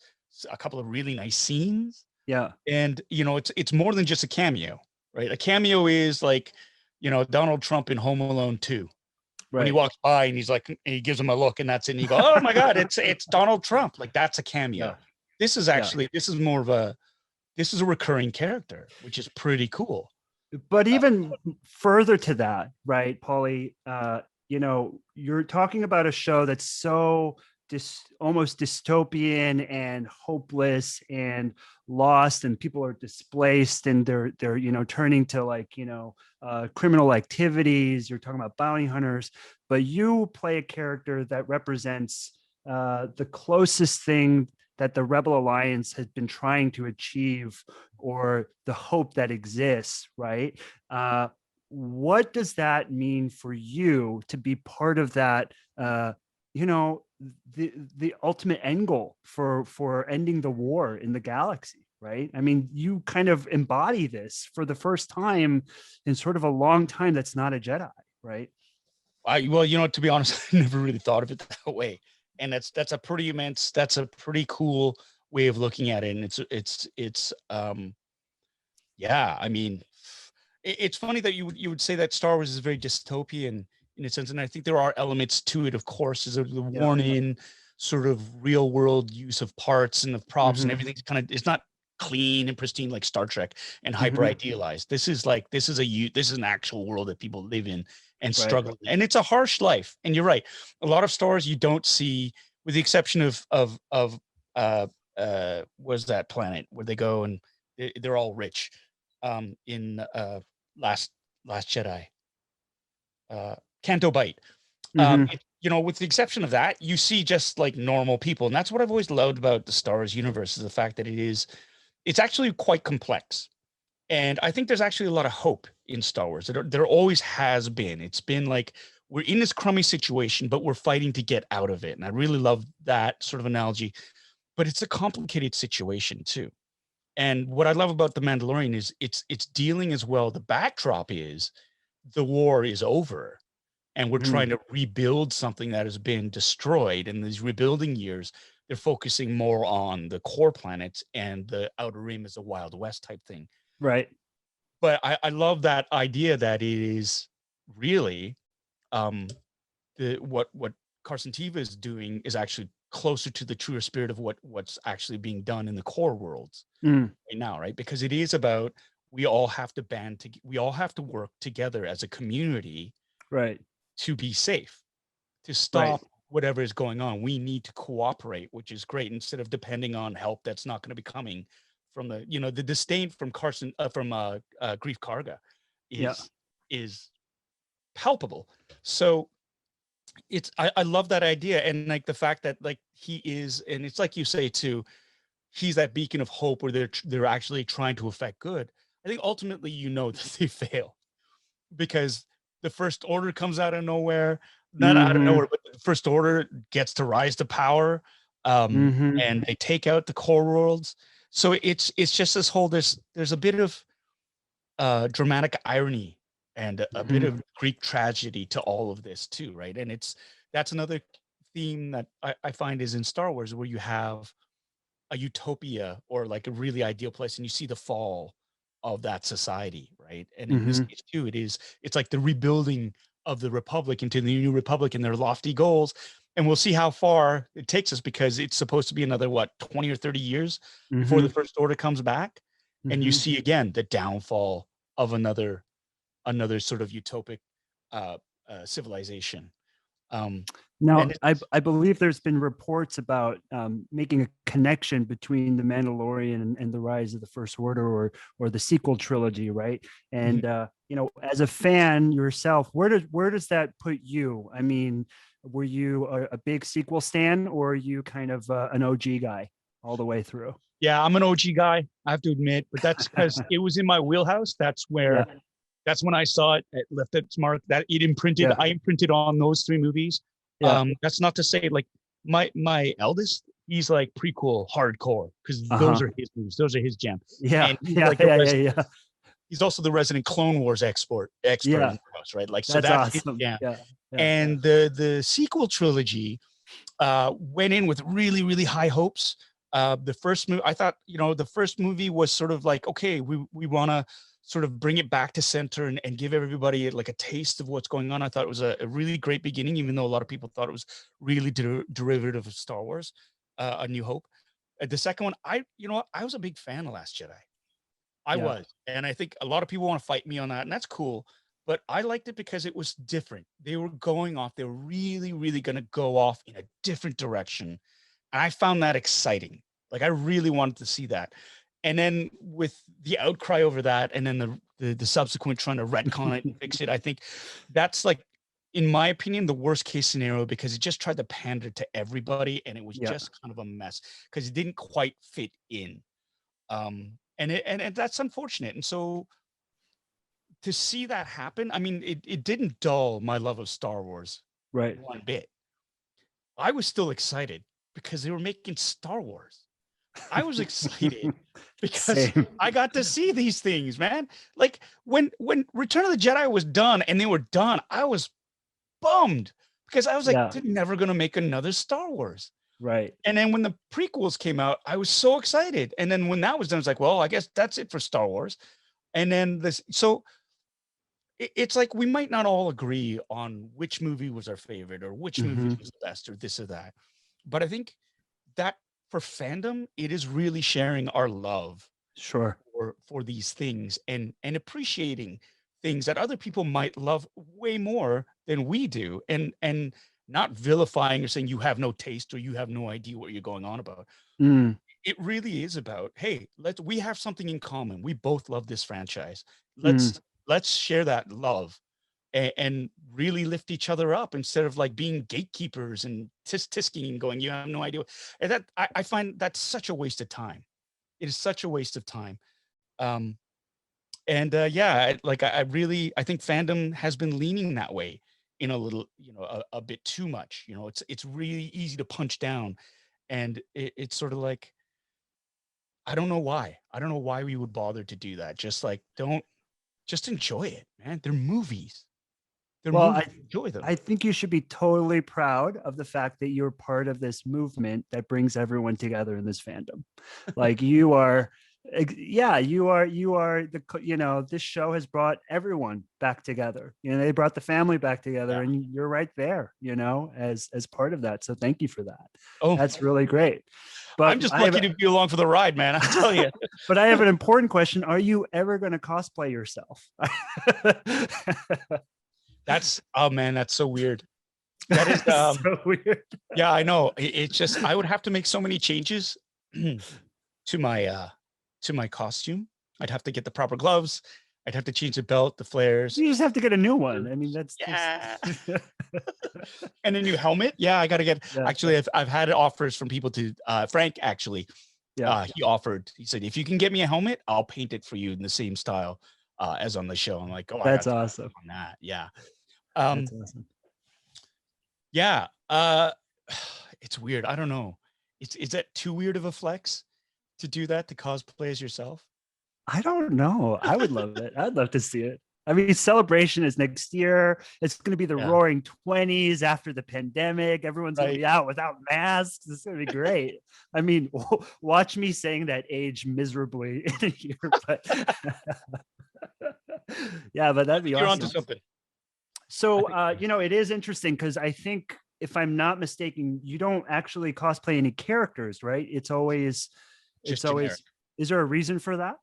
S2: a couple of really nice scenes.
S1: Yeah.
S2: And you know, it's more than just a cameo, right? A cameo is like, you know, Donald Trump in Home Alone 2. When he walks by and he's like, and he gives him a look, and that's it. And you go, oh my God, it's Donald Trump. Like that's a cameo.
S1: Yeah.
S2: This is actually this is more of a recurring character, which is pretty cool.
S1: But even further to that, right, Paulie, you know, you're talking about a show that's so almost dystopian and hopeless and lost, and people are displaced, and they're you know, turning to like, you know, criminal activities. You're talking about bounty hunters, but you play a character that represents the closest thing that the Rebel Alliance has been trying to achieve, or the hope that exists, right? What does that mean for you to be part of that, you know, the ultimate end goal for ending the war in the galaxy, right? I mean, you kind of embody this for the first time in sort of a long time that's not a Jedi, right?
S2: Well, you know, to be honest, I never really thought of it that way. And that's a pretty cool way of looking at it. And it's yeah, I mean, it's funny that you would say that Star Wars is very dystopian in a sense. And I think there are elements to it, of course, is the worn in sort of real world use of parts and of props and everything's kind of, it's not clean and pristine like Star Trek and hyper idealized. This is an actual world that people live in and struggle. And it's a harsh life. And you're right. A lot of stars you don't see, with the exception of where's that planet where they go and they're all rich, in Last Jedi, Canto Bight. You know, with the exception of that, you see just like normal people. And that's what I've always loved about the Star Wars universe, is the fact that it's actually quite complex. And I think there's actually a lot of hope in Star Wars. There always has been. It's been like, we're in this crummy situation, but we're fighting to get out of it. And I really love that sort of analogy. But it's a complicated situation too. And what I love about The Mandalorian is it's dealing as well. The backdrop is the war is over, and we're trying to rebuild something that has been destroyed. And these rebuilding years, they're focusing more on the core planets, and the Outer Rim is a Wild West type thing.
S1: Right.
S2: But I love that idea that it is really what Carson Teva is doing is actually closer to the truer spirit of what's actually being done in the core worlds right now, right? Because it is about, we all have to work together as a community,
S1: right,
S2: to be safe, to stop whatever is going on. We need to cooperate, which is great, instead of depending on help that's not going to be coming from the, you know, the disdain from Grief Karga is palpable. So I love that idea. And like the fact that like he is, and it's like you say too, he's that beacon of hope where they're actually trying to affect good. I think ultimately, you know, that they fail, because the First Order comes out of nowhere, not out of nowhere, but the First Order gets to rise to power, and they take out the core worlds. So it's just this whole, there's a bit of dramatic irony and a bit of Greek tragedy to all of this too, right? And that's another theme that I find is in Star Wars, where you have a utopia or like a really ideal place, and you see the fall of that society, right? And in this case too, it's like the rebuilding of the Republic into the new Republic and their lofty goals. And we'll see how far it takes us, because it's supposed to be another 20 or 30 years before the First Order comes back. And you see again the downfall of another sort of utopic civilization.
S1: Now,
S2: And
S1: I believe there's been reports about making a connection between the Mandalorian and the Rise of the First Order, or the sequel trilogy, right? And as a fan yourself, where does that put you? I mean, were you a big sequel stan, or are you kind of an OG guy all the way through?
S4: Yeah, I'm an OG guy, I have to admit, but that's because it was in my wheelhouse. That's
S1: Yeah,
S4: when I saw it. It left its mark. That it imprinted.
S1: yeah,
S4: I imprinted on those three movies.
S1: yeah.
S4: That's not to say like my eldest, he's like prequel hardcore because those
S1: Uh-huh.
S4: are his movies. Those are his jam.
S1: Yeah,
S4: And he's
S1: yeah,
S4: like
S1: yeah.
S4: he's also the resident Clone Wars expert
S1: Yeah,
S4: in the house, right? Like so
S1: that's
S4: that's his
S1: awesome.
S4: jam.
S1: Yeah, yeah.
S4: And the sequel trilogy went in with really, really high hopes. The first movie, I thought, the first movie was sort of like, okay, we want to sort of bring it back to center and give everybody like a taste of what's going on. I thought it was a really great beginning, even though a lot of people thought it was really derivative of Star Wars, A New Hope. The second one, I was a big fan of Last Jedi. I
S1: Yeah.
S4: was, and I think a lot of people want to fight me on that, and that's cool. But I liked it because it was different. They were going off. They were really, really going to go off in a different direction. And I found that exciting. Like I really wanted to see that. And then with the outcry over that, and then the subsequent trying to retcon it and fix it, I think that's like, in my opinion, the worst case scenario, because it just tried to pander to everybody, and it was
S1: Yeah.
S4: just kind of a mess because it didn't quite fit in. And that's unfortunate. And so to see that happen, I mean, it didn't dull my love of Star Wars
S1: Right.
S4: one bit. I was still excited because they were making Star Wars. I was excited because
S1: Same.
S4: I got to see these things, man. Like when Return of the Jedi was done and they were done, I was bummed because I was like,
S1: Yeah.
S4: they're never going to make another Star Wars.
S1: Right.
S4: And then when the prequels came out, I was so excited. And then when that was done, I was like, well, I guess that's it for Star Wars. And then so it's like we might not all agree on which movie was our favorite or which movie was the best or this or that. But I think that for fandom, it is really sharing our love
S1: Sure.
S4: for these things and appreciating things that other people might love way more than we do, and not vilifying or saying you have no taste or you have no idea what you're going on about.
S1: Mm.
S4: It really is about, hey, we have something in common. We both love this franchise.
S1: Mm.
S4: Let's share that love and really lift each other up instead of like being gatekeepers and tisking and going, you have no idea. And that I find that's such a waste of time. It is such a waste of time. I really, I think fandom has been leaning that way in a little, a bit too much. It's really easy to punch down, and it's sort of like, I don't know why. I don't know why we would bother to do that. Just enjoy it, man. They're movies.
S1: Well,
S4: Enjoy them.
S1: I think you should be totally proud of the fact that you're part of this movement that brings everyone together in this fandom. Like you are, you are this show has brought everyone back together. They brought the family back together, and you're right there, as part of that. So thank you for that.
S4: Oh,
S1: that's really great. But
S4: I'm just lucky to be along for the ride, man. I tell you.
S1: But I have an important question. Are you ever going to cosplay yourself?
S4: Oh man, that's so weird. That is
S1: so weird.
S4: Yeah, I know. It's just, I would have to make so many changes to my costume. I'd have to get the proper gloves. I'd have to change the belt, the flares.
S1: You just have to get a new one. I mean, that's
S4: and a new helmet. Yeah, I got to get.
S1: Yeah.
S4: Actually, I've had offers from people to Frank. Actually, he offered. He said, if you can get me a helmet, I'll paint it for you in the same style as on the show. I'm like, oh,
S1: that's awesome.
S4: On that, yeah.
S1: That's awesome.
S4: Yeah. It's weird. I don't know. Is that too weird of a flex to do that, to cosplay as yourself?
S1: I don't know. I would love it. I'd love to see it. I mean, Celebration is next year. It's going to be the roaring 20s after the pandemic. Everyone's going to be out without masks. It's going to be great. I mean, watch me saying that age miserably in a year. But yeah, but that'd be awesome.
S4: You're onto something.
S1: So, it is interesting because I think, if I'm not mistaken, you don't actually cosplay any characters, right? It's always,
S4: generic.
S1: Is there a reason for that?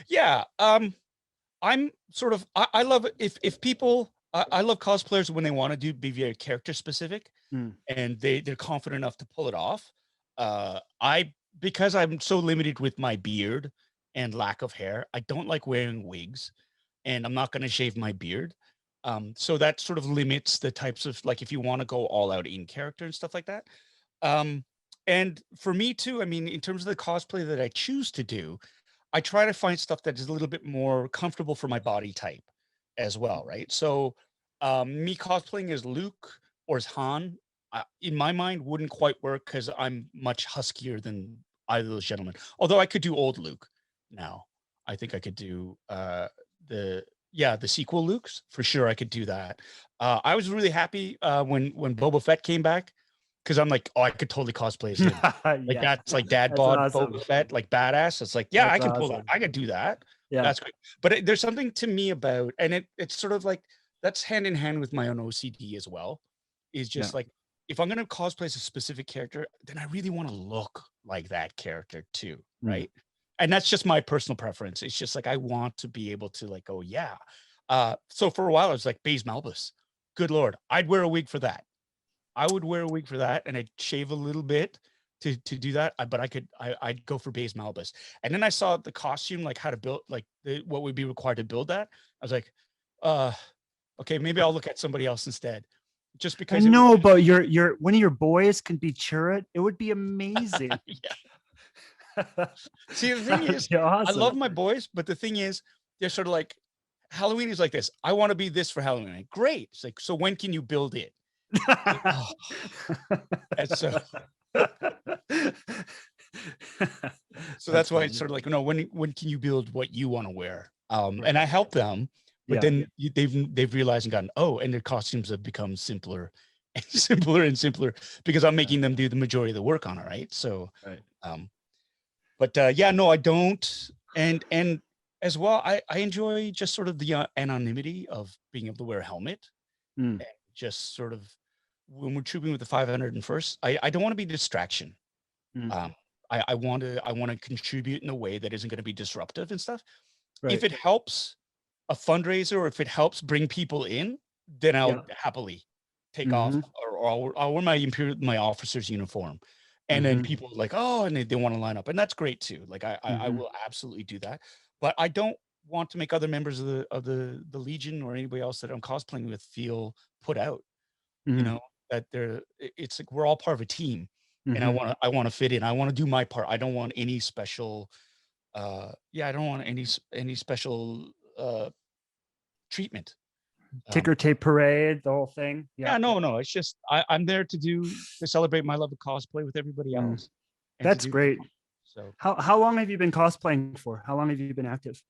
S4: Yeah. I'm sort of, I love it. If people I love cosplayers when they want to be very character specific,
S1: Mm.
S4: and they're confident enough to pull it off. Because I'm so limited with my beard and lack of hair, I don't like wearing wigs, and I'm not going to shave my beard. So that sort of limits the types of, like, if you want to go all out in character and stuff like that. And for me too, I mean, in terms of the cosplay that I choose to do, I try to find stuff that is a little bit more comfortable for my body type as well, right? So me cosplaying as Luke or as Han, in my mind, wouldn't quite work because I'm much huskier than either of those gentlemen. Although I could do old Luke now. I think I could do the sequel Lukes for sure. I could do that. I was really happy when Boba Fett came back, because I'm like, oh, I could totally cosplay as him. Like
S1: Yeah,
S4: that's like dad
S1: that's
S4: bod
S1: awesome.
S4: Boba Fett, like badass. It's like, yeah, I
S1: That's
S4: can pull that.
S1: awesome.
S4: I could do that.
S1: Yeah.
S4: That's great. But there's something to me about, and it's sort of like, that's hand in hand with my own OCD as well. Is just
S1: Yeah.
S4: like, if I'm gonna cosplay as a specific character, then I really want to look like that character too,
S1: Mm.
S4: right? And that's just my personal preference. It's just like, I want to be able to like, oh yeah. So for a while I was like, Baze Malbus. Good Lord, I'd wear a wig for that. I would wear a wig for that, and I'd shave a little bit to do that. But I'd go for Baze Malbus. And then I saw the costume, like how to build, like what would be required to build that. I was like, okay, maybe I'll look at somebody else instead. Just
S1: I
S4: because
S1: know, but your one of your boys can be Chirrut. It would be amazing.
S4: Yeah. See, the thing is,
S1: awesome.
S4: I love my boys, but the thing is, they're sort of like, Halloween is like this. I want to be this for Halloween. Like, great. It's like, so when can you build it? Oh. And so that's why it's sort of like, no, when can you build what you want to wear? And I help them, but then they've realized and gotten, oh, and their costumes have become simpler and simpler and simpler because I'm making them do the majority of the work on it, right? So yeah, no, I don't. And as well, I enjoy just sort of the anonymity of being able to wear a helmet.
S1: Mm.
S4: And just sort of, when we're trooping with the 501st, I don't want to be a distraction.
S1: Mm.
S4: I want to contribute in a way that isn't going to be disruptive and stuff.
S1: Right.
S4: If it helps a fundraiser, or if it helps bring people in, then I'll happily take off, or I'll wear my officer's uniform. And then people are like, oh, and they want to line up, and that's great too. Like I will absolutely do that, but I don't want to make other members of the Legion or anybody else that I'm cosplaying with feel put out. You know, that it's like we're all part of a team, and I want to fit in. I want to do my part. I don't want any special I don't want any special treatment.
S1: Ticker tape parade, the whole thing.
S4: Yeah, no. It's just I'm there to celebrate my love of cosplay with everybody else.
S1: That's great.
S4: So
S1: how long have you been cosplaying for? How long have you been active?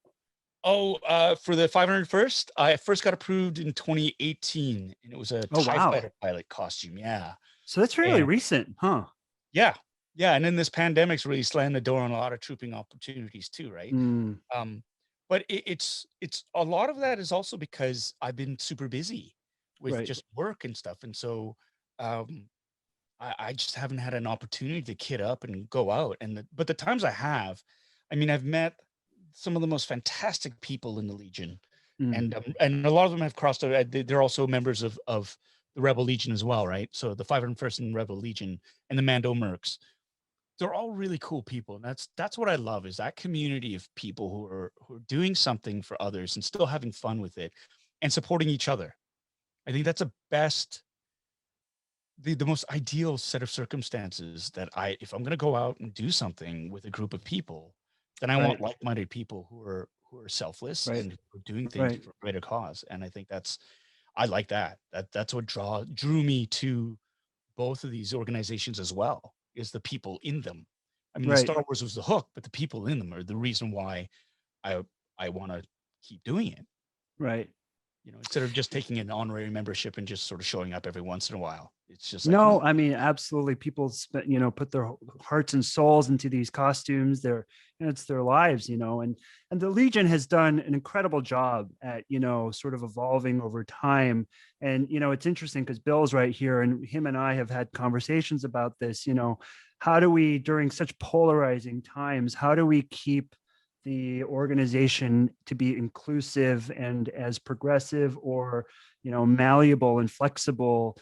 S4: Oh, for the 501st, I first got approved in 2018, and it was a TIE fighter pilot costume. Yeah.
S1: So that's really recent, huh?
S4: Yeah. Yeah. And then this pandemic's really slammed the door on a lot of trooping opportunities too, right? But it's a lot of that is also because I've been super busy with just work and stuff. And so I just haven't had an opportunity to kit up and go out. But the times I have, I mean, I've met some of the most fantastic people in the Legion, and a lot of them have crossed over. They're also members of the Rebel Legion as well, right? So the 501st and Rebel Legion and the Mando Mercs, they're all really cool people, and that's what I love, is that community of people who are doing something for others and still having fun with it and supporting each other. I think that's the most ideal set of circumstances that if I'm going to go out and do something with a group of people, then I want like-minded people who are selfless and who are doing things for a greater cause. And I think I like that. That's what drew me to both of these organizations as well, is the people in them. I mean, the Star Wars was the hook, but the people in them are the reason why I want to keep doing it.
S1: Right.
S4: You know, instead of just taking an honorary membership and just sort of showing up every once in a while. It's just
S1: like, I mean, absolutely. People put their hearts and souls into these costumes. It's their lives, and the Legion has done an incredible job at, sort of evolving over time. And, it's interesting because Bill's right here, and him and I have had conversations about this. How do we, during such polarizing times, how do we keep the organization to be inclusive and as progressive or, malleable and flexible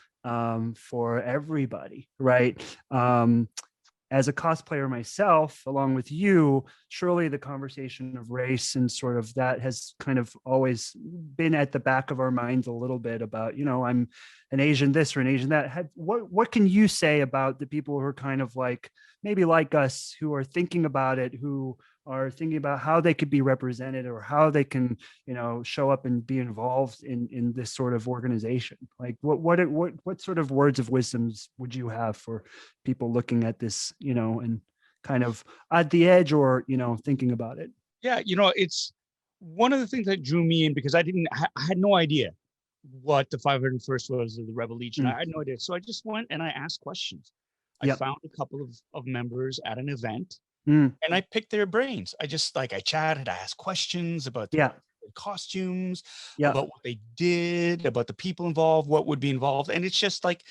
S1: for everybody, right? As a cosplayer myself, along with you, surely the conversation of race and sort of that has kind of always been at the back of our minds a little bit about, I'm an Asian this or an Asian that. What can you say about the people who are kind of like, maybe like us, who are thinking about it, who are thinking about how they could be represented or how they can, show up and be involved in this sort of organization? Like what sort of words of wisdoms would you have for people looking at this, and kind of at the edge or, thinking about it?
S4: Yeah, it's one of the things that drew me in, because I had no idea what the 501st was of the Rebel Legion. I had no idea. So I just went and I asked questions. I found a couple of members at an event and I picked their brains. I chatted, I asked questions about the costumes, about what they did, about the people involved, what would be involved. And it's just like,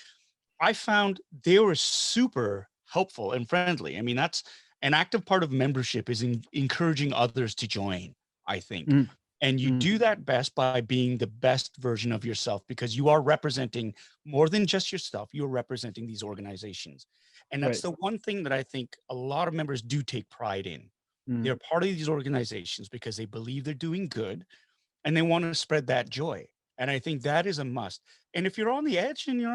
S4: I found they were super helpful and friendly. I mean, that's an active part of membership, is encouraging others to join, I think. And you do that best by being the best version of yourself, because you are representing more than just yourself. You're representing these organizations. And that's the one thing that I think a lot of members do take pride in. They're part of these organizations because they believe they're doing good and they want to spread that joy. And I think that is a must. And if you're on the edge and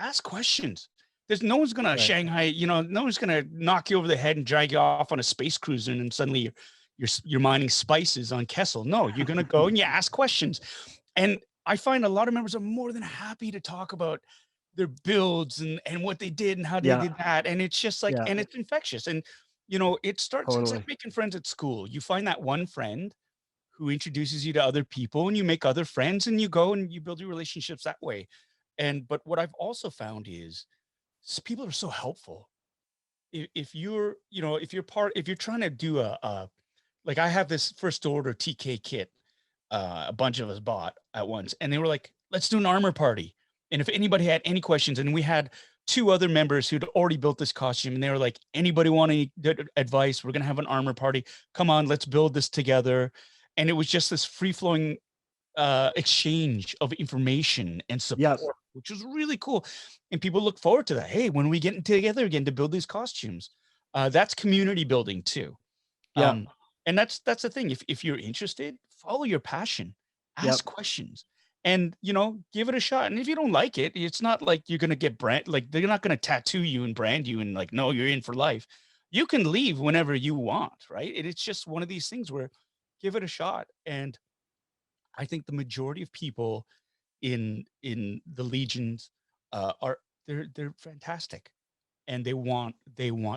S4: ask questions. There's no one's going to Shanghai, no one's going to knock you over the head and drag you off on a space cruiser and suddenly you're mining spices on Kessel. No, you're going to go and you ask questions. And I find a lot of members are more than happy to talk about their builds and what they did and how they did that. And it's just like, and it's infectious. And, it starts, it's like making friends at school. You find that one friend who introduces you to other people and you make other friends and you go and you build your relationships that way. But what I've also found is people are so helpful. If you're trying to do like I have this first order TK kit, a bunch of us bought at once, and they were like, let's do an armor party. And if anybody had any questions, and we had 2 other members who'd already built this costume, and they were like, anybody want any advice? We're going to have an armor party. Come on, let's build this together. And it was just this free flowing exchange of information and support, which was really cool. And people look forward to that. Hey, when we get together again to build these costumes, that's community building too. And that's the thing. If you're interested, follow your passion, ask questions, and give it a shot. And if you don't like it, it's not like you're gonna get like they're not gonna tattoo you and brand you and like, no, you're in for life. You can leave whenever you want, right? It's just one of these things where give it a shot. And I think the majority of people in the legions they're fantastic, and they want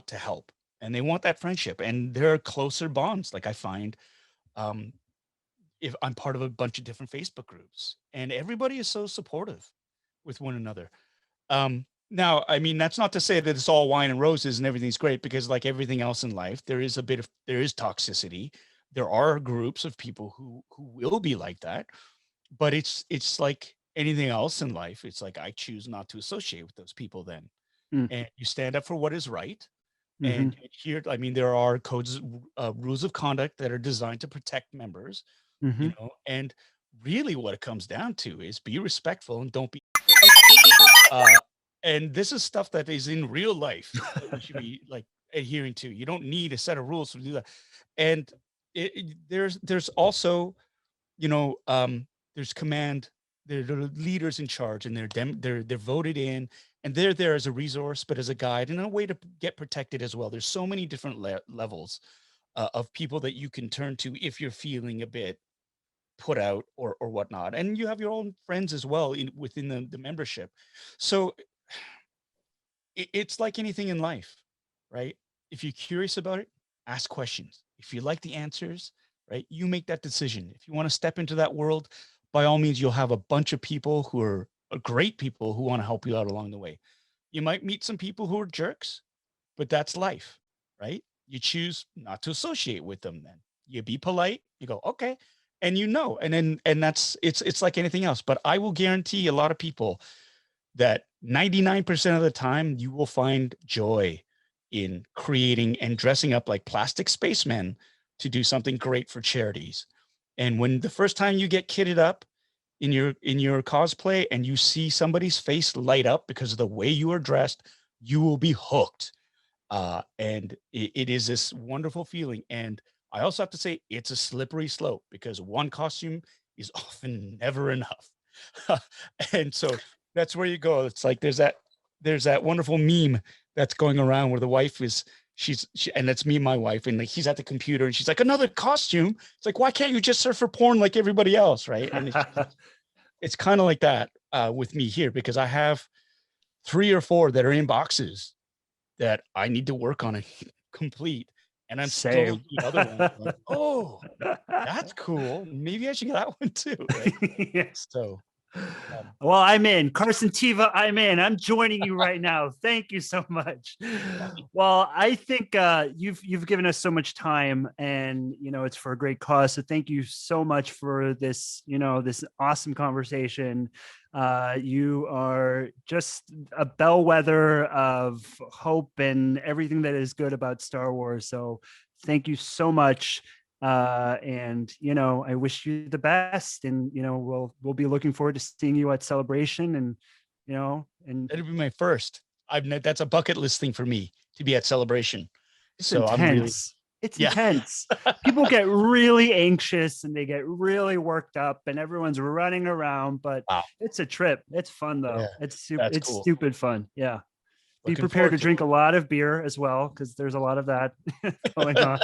S4: to help, and they want that friendship, and there are closer bonds. Like I find, if I'm part of a bunch of different Facebook groups, and everybody is so supportive with one another. Now, I mean, that's not to say that it's all wine and roses and everything's great, because like everything else in life, there is toxicity. There are groups of people who will be like that, but it's like anything else in life. It's like, I choose not to associate with those people then. And you stand up for what is right. And here, I mean, there are codes, rules of conduct that are designed to protect members, and really what it comes down to is be respectful and don't be, and this is stuff that is in real life that we should be like adhering to. You don't need a set of rules to do that. And there's also, there's command, there are leaders in charge, and they're voted in, and they're there as a resource, but as a guide and a way to get protected as well. There's so many different levels of people that you can turn to if you're feeling a bit put out or whatnot. And you have your own friends as well within the membership. So it's like anything in life, right? If you're curious about it, ask questions. If you like the answers, right, you make that decision. If you want to step into that world, by all means, you'll have a bunch of people who are great people who want to help you out along the way. You might meet some people who are jerks, but that's life, right? You choose not to associate with them. Then you be polite. You go, okay, and and that's it's like anything else. But I will guarantee a lot of people that 99% of the time you will find joy in creating and dressing up like plastic spacemen to do something great for charities. And when the first time you get kitted up in your cosplay and you see somebody's face light up because of the way you are dressed, you will be hooked. And it is this wonderful feeling. And I also have to say it's a slippery slope because one costume is often never enough. And so that's where you go. It's like there's that wonderful meme that's going around where the wife is and it's me and my wife, and like he's at the computer and she's like, another costume. It's like, why can't you just surf for porn like everybody else, right? And it's kind of like that with me here, because I have 3 or 4 that are in boxes that I need to work on and complete. And I'm still the other one. Like, oh, that's cool. Maybe I should get that one too. Right?
S1: Yeah.
S4: So,
S1: well, I'm in. Carson Teva, I'm in. I'm joining you right now. Thank you so much. Well, I think you've given us so much time, and it's for a great cause. So thank you so much for this, this awesome conversation. You are just a bellwether of hope and everything that is good about Star Wars. So thank you so much. And I wish you the best, and we'll be looking forward to seeing you at Celebration, and
S4: it'll be my first. That's a bucket list thing for me to be at Celebration.
S1: It's intense. It's intense. People get really anxious and they get really worked up, and everyone's running around, but it's a trip. It's fun though. Yeah, it's cool. Stupid fun. Yeah. Be prepared to drink a lot of beer as well, because there's a lot of that going on.